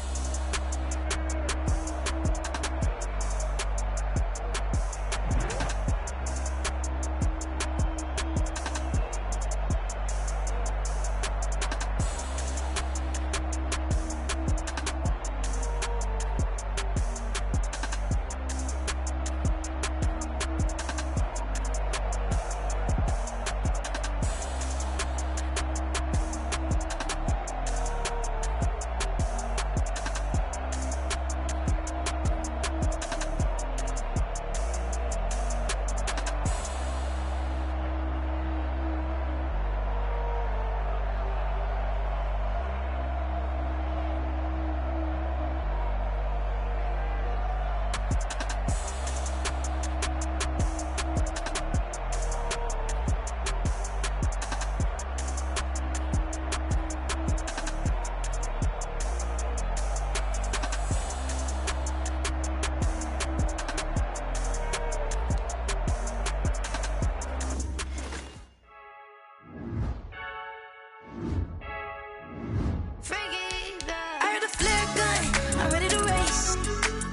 I heard a flare gun, I'm ready to race.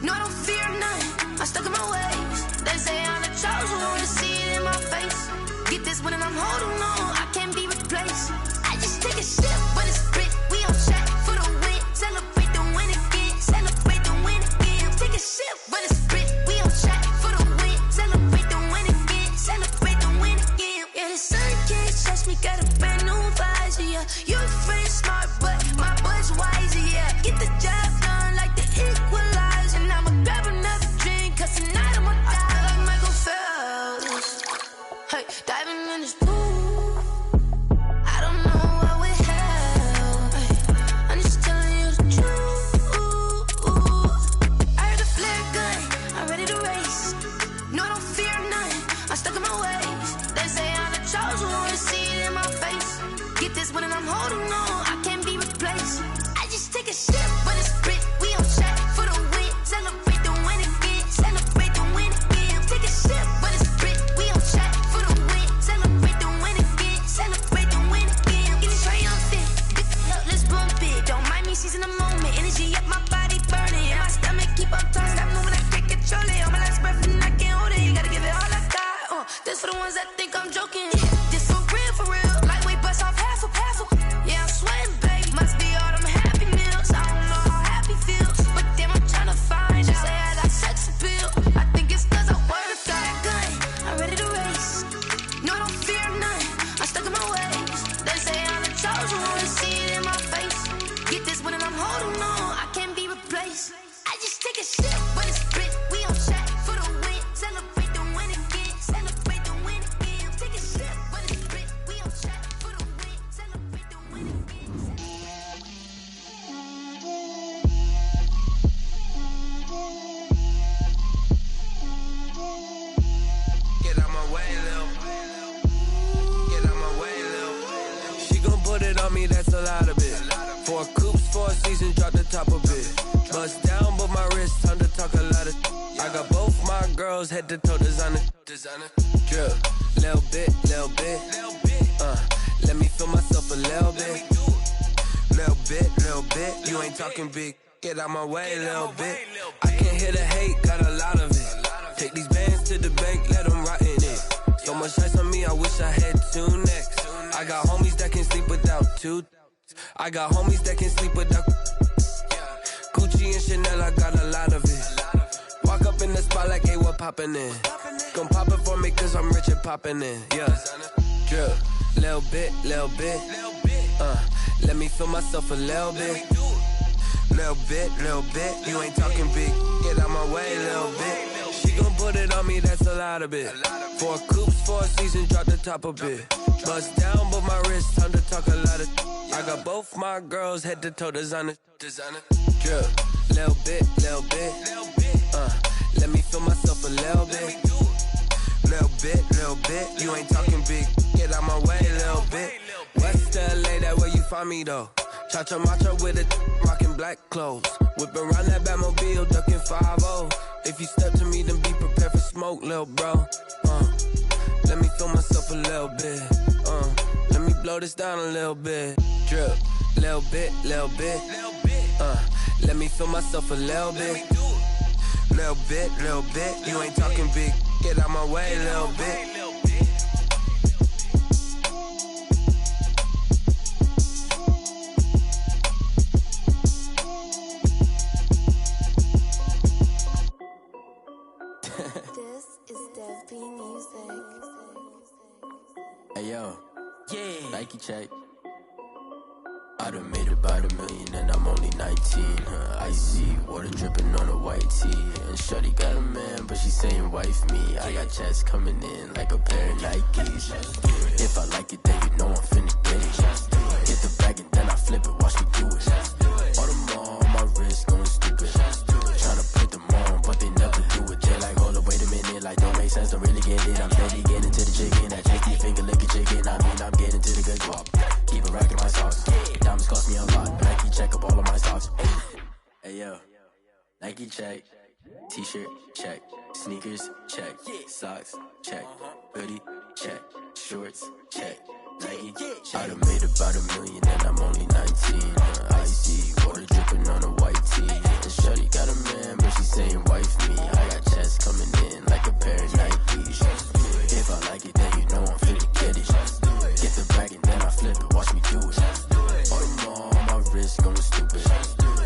No, I don't fear none. seasons, drop the top a bit. Bust down, but my wrist, time to talk a lot of. I got both my girls head to toe designer. Drip, little bit. Let me feel myself a little bit. Little bit. You ain't talking big. Get out my way a little bit. I can't hear the hate, got a lot of it. Take these bands to the bank, let them rot in it. So much ice on me, I wish I had two necks. I got homies that can sleep without two. I got homies that can sleep without. Gucci and Chanel, I got a lot of it. Walk up in the spot like, hey, what poppin' in? Gon' pop it for me cause I'm rich and poppin' in. Yeah, drip, little bit. Let me feel myself a little bit. Little bit. You ain't talking big. Get out my way a little bit. She gon' put it on me, that's a lot of it. 4 coupes, 4 seasons, drop the top a bit. Bust down, but my wrist, time to talk a lot of. I got both my girls head to toe designer. Drip, little bit. Let me feel myself a little bit. Little bit. You ain't talking big. Get out my way a little bit. West LA, that where you find me though. Cha-cha macha with it, rockin' black clothes. Whippin' around that Batmobile, duckin' 5-0. If you step to me, then be prepared for smoke, lil' bro. Let me feel myself a little bit. Let me blow this down a little bit. Drip, little bit. Let me feel myself a little bit. Little bit. You ain't talking big. Get out my way a little bit. Hey yo, yeah. Nike check. I done made about $1 million and I'm only 19. Icy water dripping on a white tee. And shorty got a man, but she saying wife me. I got checks coming in like a pair of Nikes. If I like it, then you know I'm finna get it. Get the bag and then I flip it, watch me do it. All them on my wrist going stupid. Tryna put them on, but they never do it. They like, hold up, wait a minute, like don't make sense, don't really get it. I'm steady getting to the chicken, that tasty finger licking chicken. I mean, I'm getting to the good guap. Keep it racking my sauce. Diamonds cost me a lot. Nike check up all of my stocks. Hey yo, Nike check. T-shirt check. Sneakers check. Socks check. Hoodie check. Shorts check. Nike check. I done made about $1 million and I'm only 19. Icy water dripping on a white tee. And shorty got a man, but she saying wife me. I got checks coming in like a pair of Nikes. If I like it, then you know I'm finna get it. Get the bag and then I flip it, watch me do it. All them on my wrist going stupid.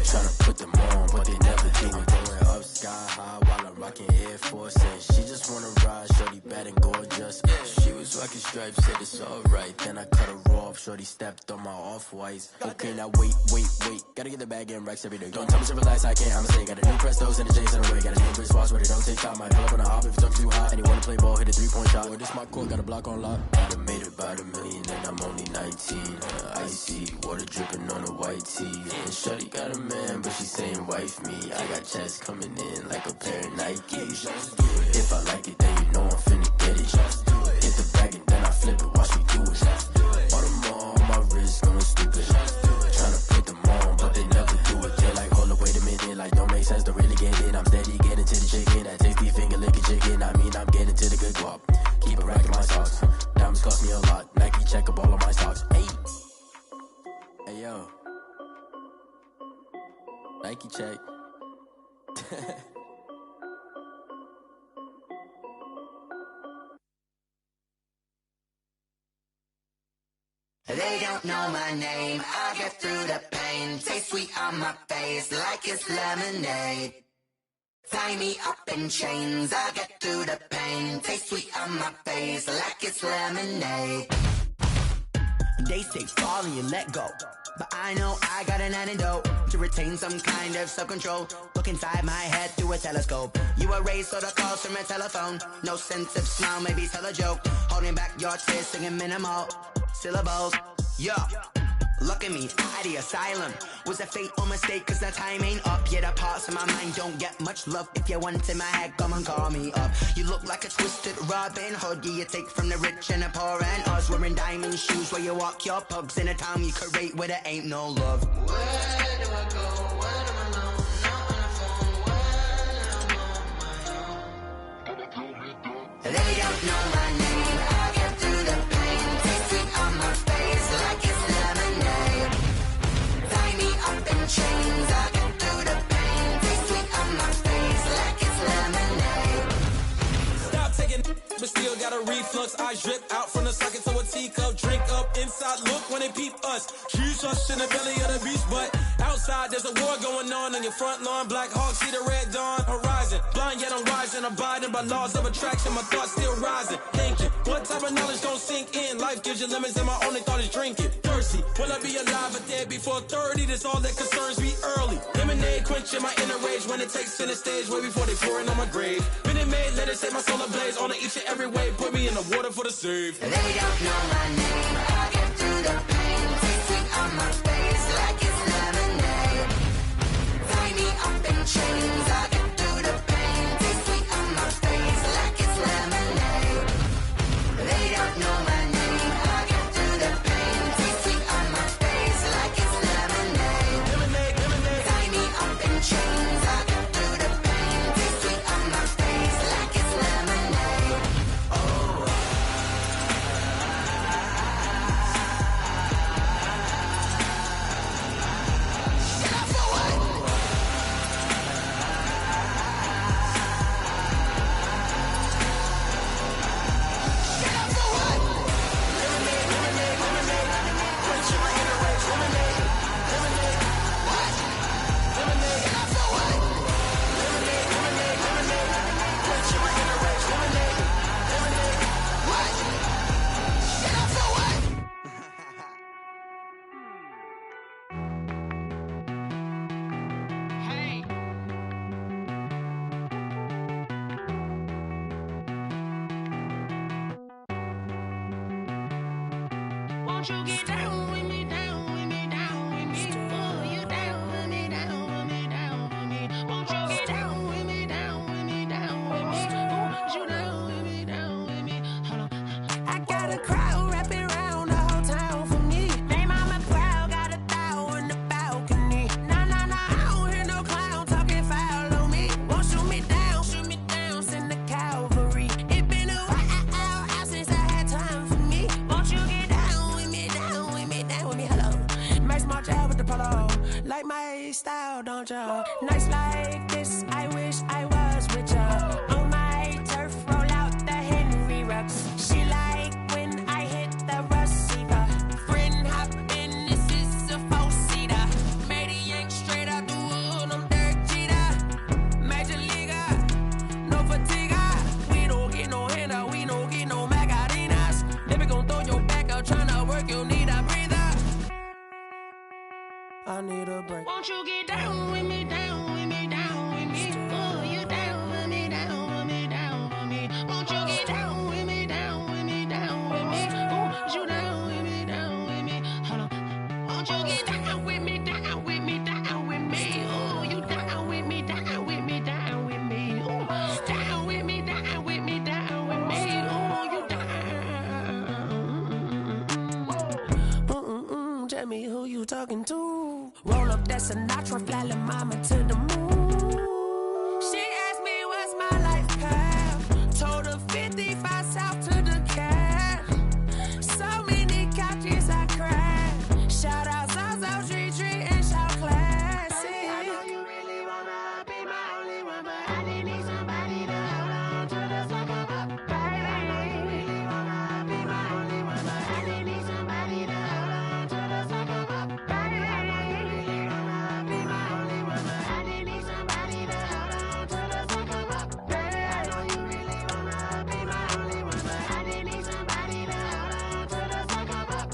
Tryna put them on, but they never do it. Going up sky high while I'm rocking Air Force. And she just wanna ride, shorty bad and gorgeous. She was rocking stripes, said it's alright. Then I cut her off, shorty stepped on my off-whites. Okay, now wait. Gotta get the bag and racks every day. Don't tell me to relax, I can't, I'ma say. Got a new Prestos and a J's in the way. Got a new wristwatch where they don't take time. Might pull up on a hop if it's up too hot. And you wanna play ball, hit a 3-point shot. Well, this my court, got a block on lock. I done made about $1 million and I'm only 19. Icy water dripping on a white tee. And shorty got a man, but she saying wife me. I got checks coming in like a pair of Nikes. If I like it, then you know I'm finna get it. Get the bag and then I flip it, watch me do it. All them on my wrist going stupid. Tryna put them on, but they never do it. They like, hold up, wait a minute, like don't make sense, don't really get it. I'm steady getting to the chicken, that tasty finger licking chicken. I mean, I'm getting to the good guap. Keep it racking my sauce. Diamonds cost me a lot. Nike check up all of my stocks. Hey yo, Nike check. They don't know my name, I get through the pain. Taste sweet on my face like it's lemonade. Tie me up in chains, I get through the pain. Taste sweet on my face like it's lemonade. They say fall and you let go, but I know I got an antidote to retain some kind of self-control. Look inside my head through a telescope. You erase all the calls from a telephone. No sense of smile, maybe tell a joke. Holding back your tears, singing minimal syllables. Yo, look at me, out the asylum. Was a fate or mistake, cause the time ain't up. Yet the parts of my mind don't get much love. If you want in my head, come and call me up. You look like a twisted Robin Hood. Yeah, you take from the rich and the poor and us. Wearing diamond shoes where you walk your pugs in a town you create where there ain't no love. Where do I go? reflux, eyes drip out from the socket to a teacup. Drink up inside, look when they peep us. Jesus in the belly of the beast, but outside there's a war going on your front lawn. Black Hawk, see the red dawn horizon. Blind yet I'm rising, abiding by laws of attraction. My thoughts still rising, thinking what type of knowledge don't sink in? Life gives you limits and my only thought is drinking. Thirsty, will I be alive or dead before 30? That's all that concerns me early. Lemonade quenching my inner rage when it takes center stage way before they pouring on my grave. Been it made, let it set my soul ablaze on each and every way. Put me in the water for the save. They don't know my name. I get through the pain. Taste sweet on my face like it's lemonade. Tie me up in chains. I get through the pain. Taste sweet on my face like it's lemonade. They don't know my name. I get through the pain. Taste sweet on my face like it's lemonade. Lemonade, lemonade. Tie me up in chains. I get through the pain. Taste sweet on my face like it's lemonade. Won't you get down with me, down with me, down with me? Oh, you down with me, down with me, down with me. Won't you get down with me, down with me, down with me? Oh, you down with me, down with me? Hold on. I got a crowd wrapping around the whole town for me. They mama proud, got a thou in the balcony. Nah, nah, nah, I don't hear no clown talking foul on me. Won't shoot me down, send the cavalry. It been a while since I had time for me. Won't you get down with me, down with me, down with me? Hello. Max March out with the polo. Like my style, don't you? Nights like this, I wish I was with ya. On my turf, roll out the Henry Rux. She like when I hit the receiver. Friend hop in, this is a four-seater. Made a yank straight out the wood, I'm Derek Jeter. Major leaguer, no fatigue. We don't get no handout, we don't get no Macarinas. Never gon' throw your back out, tryna work, you need a breather. I need a break. Won't you get down with me, down with me, down with me? Oh, you down with me, down with me, down with me? Won't you get down with me, down with me, down with me? Oh, you down with me, down with me? Hold on. Won't you get down with me, down with me, down with me? Oh, you down with me, down with me, down with me? Oh, down with me, down with me, down with me? Oh, you down. Tell me who you talking to. Roll up that Sinatra, fly la mama to the moon. She asked me what's my life path. Told her 55 south to the cab. So many couches I cried. Shout out South Street and shout classic. I know you really wanna be my only one, but I didn't need somebody to hold on to the sucker up. Baby, I know you really wanna be my only one, but I didn't need somebody to hold on to the sucker up. Baby, I know you really wanna be my only one, but I didn't need somebody to hold on to the sucker up. Baby, I know you really wanna be my only one, but I didn't need somebody to hold on to the sucker up.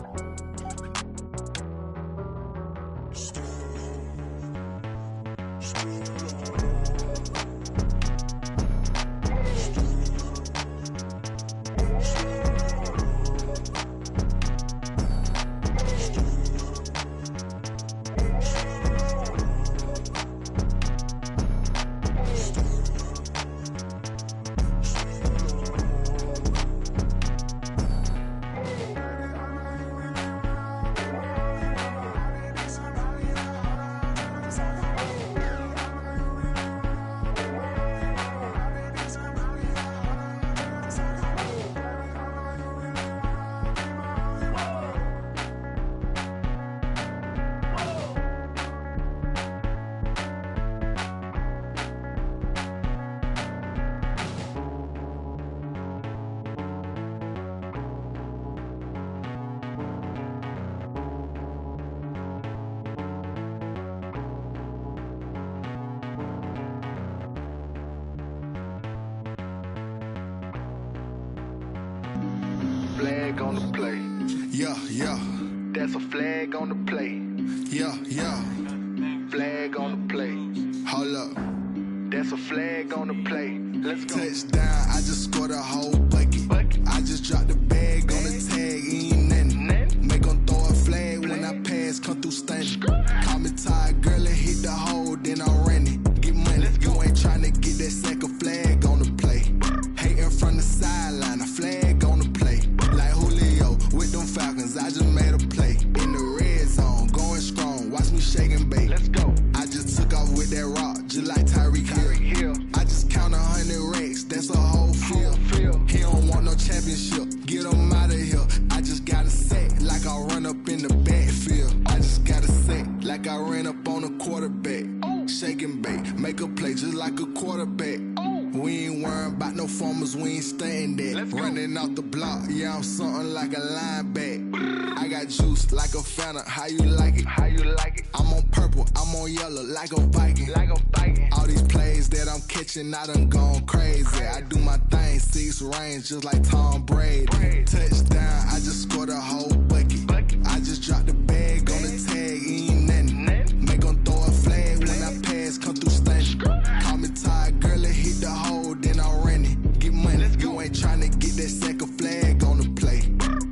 flag on the play. Yeah, yeah. That's a flag on the play. Yeah, yeah. Flag on the play. Hold up. That's a flag on the play. Let's go. Touchdown, I just scored a whole bucket. I just dropped the bag on the tag, ain't nothing. Make 'em throw a flag when I pass, come through stunning. Call me tired, girl, and hit the hole, then I'm running. Get money, you ain't tryna get that second flag on the play. Hating from the sideline, a flag on the play. Like Julio with them Falcons, I just made a play. In the red zone, going strong, watch me shake and bake. Let's go. I just took off with that rock, just like Tyreek Hill. I just count 100 racks, that's a whole field. He don't want no championship, get him out of here. I just got a set, like I run up in the backfield. I just got a set, like I ran up on a quarterback. Shake and bake, make a play just like a quarterback. We ain't worrying about no formers, we ain't staying there. Running off the block, yeah, I'm something like a linebacker. I got juice like a Fanta, how you like it? How you like it? I'm on purple, I'm on yellow, like a Viking. Like a Viking. All these plays that I'm catching, I done gone crazy. I do my thing, 6 range, just like Tom Brady. Touchdown, I just scored a whole bucket. I just dropped the bag on the tag, ain't nothing. Make 'em throw a flag when I pass, come through stunning. Call me tired, girl, and hit the hole, then I'm running. Get money, you ain't tryna get that second flag on the play.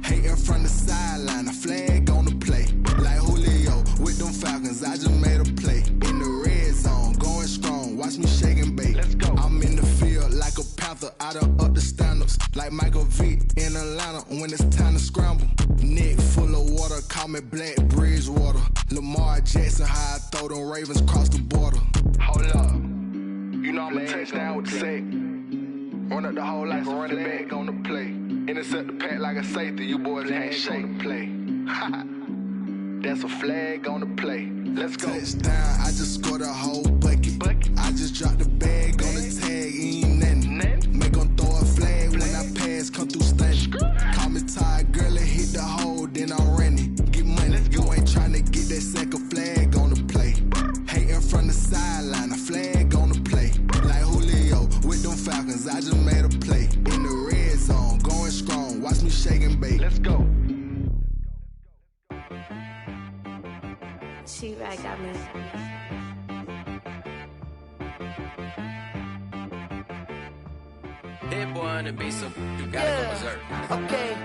Hating from the sideline, a flag on the play. Like Julio with them Falcons, I just made a play. In the red zone, going strong, watch me shake and bake. Let's go. I'm in the field like a panther, I done up the standards. Like Michael Vick in Atlanta when it's time to scramble. Neck full of water, call me Black Bridgewater. Lamar Jackson, how I throw them Ravens cross the border. Hold up. You know I'm a touchdown with the sack. Run up the hole like a running back on the play. Intercept the pack like a safety, you boys ain't shake the play. That's a flag on the play. Let's go. Touchdown, I just scored a whole bucket. I just dropped the bag on the tag, ain't nothing. Make 'em throw a flag when I pass, come through stunning. Call me tired, girl, and hit the hole, then I'm running. Get money, you ain't tryna get that second flag on the play. Hating from the sideline, a flag on the play. Like Julio with them Falcons, I just made a play. In the red zone, going strong, watch me shake and bake. Let's go. She-Rag got me. Hit boy on the beat, so you gotta go berserk. Okay.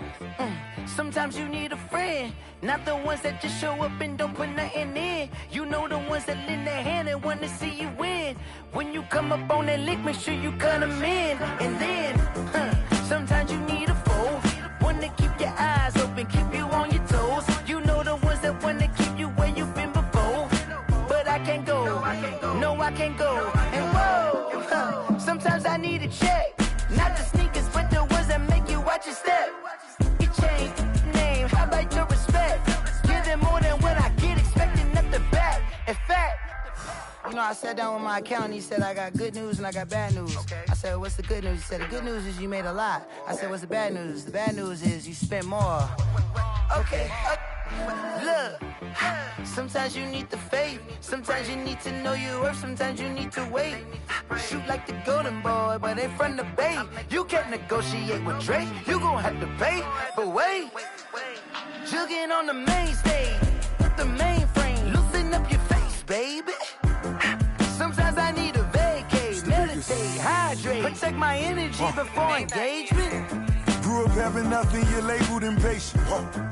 Sometimes you need a friend, not the ones that just show up and don't put nothing in. You know the ones that lend their hand and want to see you win. When you come up on that lick, make sure you cut them in. And then, sometimes you need a foe, one to keep your eyes open, keep you on your toes. You know the ones that want to keep you where you've been before. But I can't go, no I can't go. And whoa, sometimes I need a check. Not the sneakers, but the ones that make you watch your step. You change name, how about your respect? Give them more than what I get, expecting nothing back. In fact, you know, I sat down with my accountant, he said, I got good news and I got bad news. I said, what's the good news? He said, the good news is you made a lot. I said, what's the bad news? The bad news is you spent more. Okay. Look, sometimes you need the faith, sometimes you need to know your worth, sometimes you need to wait. Shoot like the golden boy, but ain't from the bay. You can't negotiate with Drake, you gon' have to pay. But wait, jugging on the main stage, with the mainframe, loosen up your face, baby. Sometimes I need a vacate, meditate, hydrate, protect my energy before engagement. Grew up having nothing, you're labeled impatient.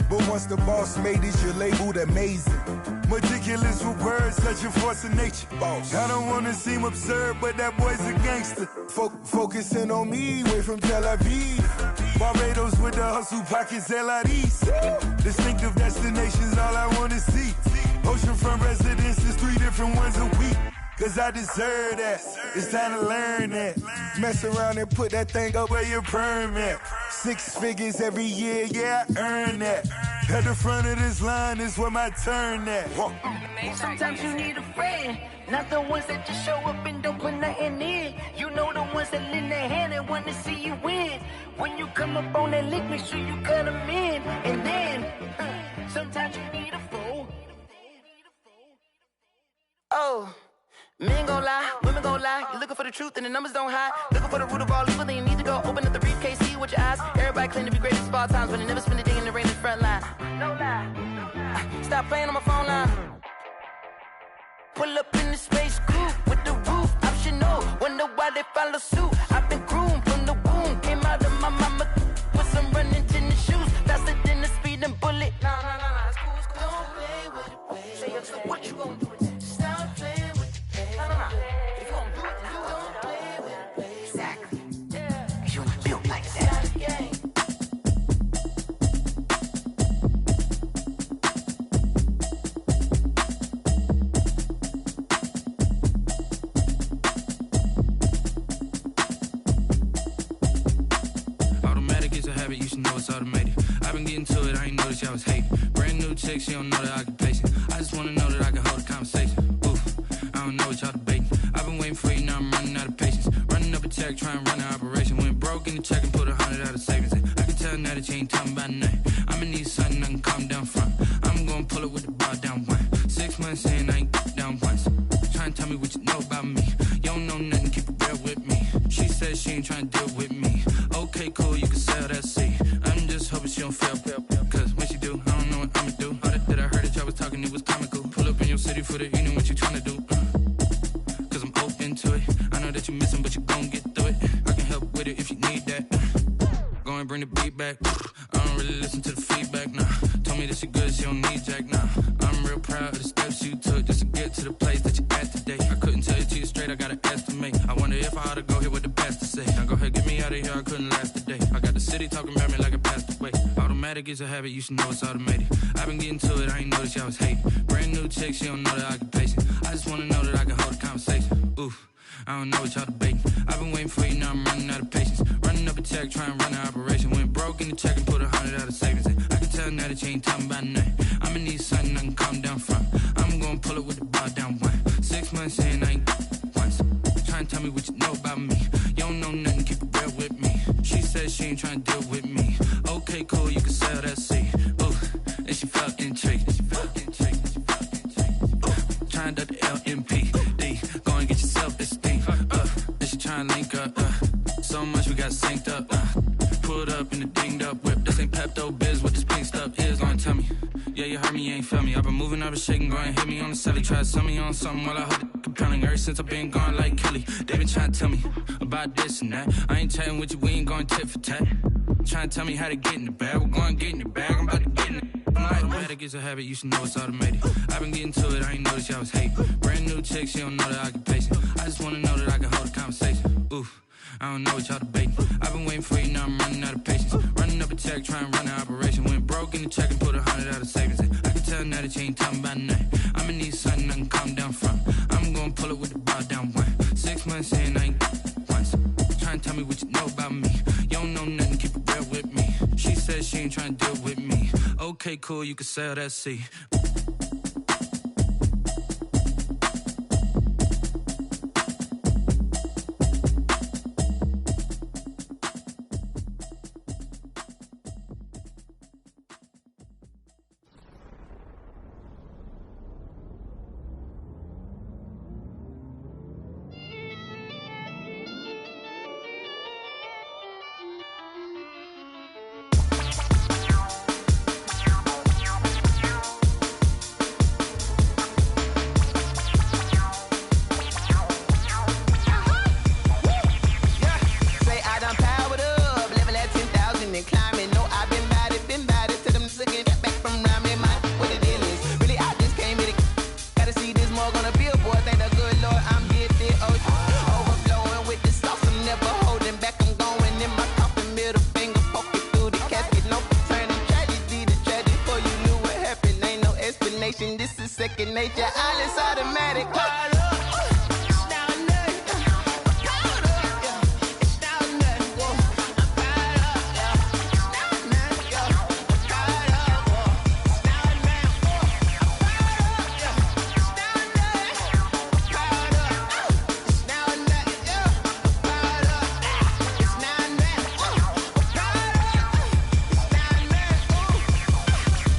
But once the boss made it, you're labeled amazing. Meticulous with words, such a force of nature. I don't wanna seem absurd, but that boy's a gangster. Focusing on me, way from Tel Aviv. Barbados with the hustle pockets, LIDs. Distinctive destinations, all I wanna see. Oceanfront residences, 3 different ones a week. Cause I deserve that, it's time to learn that. Mess around and put that thing up where your permit. 6 figures every year, yeah, I earn that. At the front of this line is where my turn at. Sometimes you need a friend, not the ones that just show up and don't put nothing in. You know the ones that lend their hand and want to see you win. When you come up on that lick, make sure you cut them in. And then, sometimes you need a foe. Oh. Men gon' lie, women gon' lie. You're looking for the truth and the numbers don't hide. Looking for the root of all evil, then you need to go open up the briefcase, see with your eyes. Everybody claim to be greatest of all times, but they never spend a day in the rain in the front line. No lie. Stop playing on my phone line. Pull up in the space coupe with the roof optional. Wonder why they follow suit. I've been groomed from the womb. Came out of my mama with some running tennis shoes. Faster than the speeding bullet. Nah, it's cool, it's cool. Don't play with it, baby. Say so what you gon' do with it? Stop playing with it, baby. Nah. If you gon' do it, then you don't play with it, baby. Exactly. Yeah. Cause you ain't built like that. You should know it's automated. I've been getting to it, I ain't noticed y'all was hating. Brand new chick, she don't know the occupation. I just wanna know that I can hold a conversation. Oof, I don't know what y'all debating. I've been waiting for you, now I'm running out of patience. Running up a check, trying to run an operation. Went broke in the check and put 100 out of savings in. I can tell now that you ain't talking about nothing. I'ma need something I can calm down from. I'm gonna pull it with the bar down one. 6 months in, I ain't down once. Trying to tell me what you know about me. You don't know nothing, keep it real with me. She said she ain't trying to deal with me. Okay, cool, you can sell that seat. I'm just hoping she don't fail. Cause when she do, I don't know what I'ma do. All that I heard that y'all was talking, it was comical. Pull up in your city for the evening, what you tryna do? Cause I'm open to it. I know that you missing, but you gon' get through it. I can help with it if you need that. Go and bring the beat back. I don't really listen to the feedback, nah. Told me that she good, she don't need jack, nah. I'm real proud of the steps you took just to get to the place that you at today. I couldn't tell you to you straight, I gotta estimate. I wonder if I ought to go here with the best to say. Now go ahead, get me out of here, I couldn't last a day. I got the city talking about me like I passed away. Automatic is a habit, you should know it's automated. I've been getting to it, I ain't noticed y'all was hating. Brand new chick, she don't know the occupation. I just wanna know that I can hold a conversation. Oof, I don't know what y'all debating. I've been waiting for you, now I'm running out of patience. Running up a check, trying to run an operation. Went broke in the check and put 100 out of savings in. I can tell now that you ain't talking about nothing. I'ma need something I can calm down from. I'm gonna pull it with the bar down one. 6 months in, I ain't once. Trying to tell me what you know about me. You don't know nothing, keep it real with me. She said she ain't trying to deal with me. Okay, cool, you can sell that seat. Ooh, and she felt intrigued. Trying to the LMPD. Go and get your self-esteem. And she trying to link up. So much we got synced up. Pulled up in the dinged up whip. This ain't Pepto-Biz, what this pink stuff is. Gonna tell me. Yeah, you heard me, you ain't feel me. I've been moving, I've been shaking, go and hit me on the celly. Try to sell me on something while I hold it compelling. Ever since I've been gone like Kelly, they been trying to tell me about this and that. I ain't chatting with you, we ain't going tit for tat. Trying to tell me how to get in the bag, we're going to get in the bag, I'm about to get in it. Automatic is a habit, you should know it's automated. I've been getting to it, I ain't noticed y'all was hating. Brand new chick, she don't know the occupation. I just wanna know that I can hold a conversation. Oof, I don't know what y'all debating. I've been waiting for you, now I'm running out of patience. Running up a check, trying to run an operation. Went broke in the check and put 100 out of savings in. I can tell now that you ain't talking about nothing. I'ma need something I can calm down from. I'm gonna pull it with the bar down one. 6 months in, I ain't once. Trying to tell me what you know about me. You don't know nothing, keep it real with me. She said she ain't trying to deal with me. Okay, cool, you can sell that seat.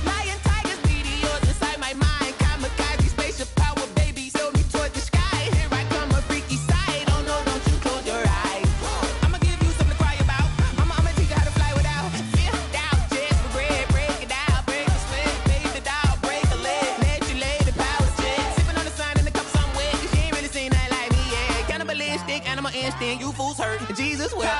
Lion, tigers, meteors inside my mind. Kamikaze, spaceship power, baby. Show me towards the animal instinct, you fools hurt. Jesus wept.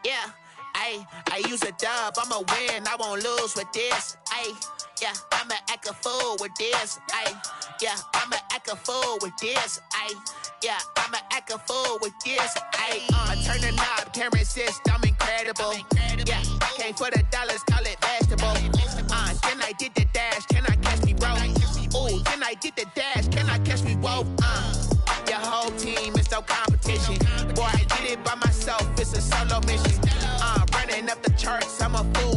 Yeah, I use a dub, I'ma win, I won't lose with this. Yeah, I'ma act a fool with this. Yeah, I'ma act a fool with this. Yeah, I'ma act a fool with this. I turn the knob, can't resist, I'm incredible. Yeah, came for the dollars, call it vegetable. Then I did the dash, can I catch me, bro? Ooh, then I did the dash, can I catch me, whoa? Your whole team is no competition. Boy, I did it by myself, it's a solo mission. Running up the charts, I'm a fool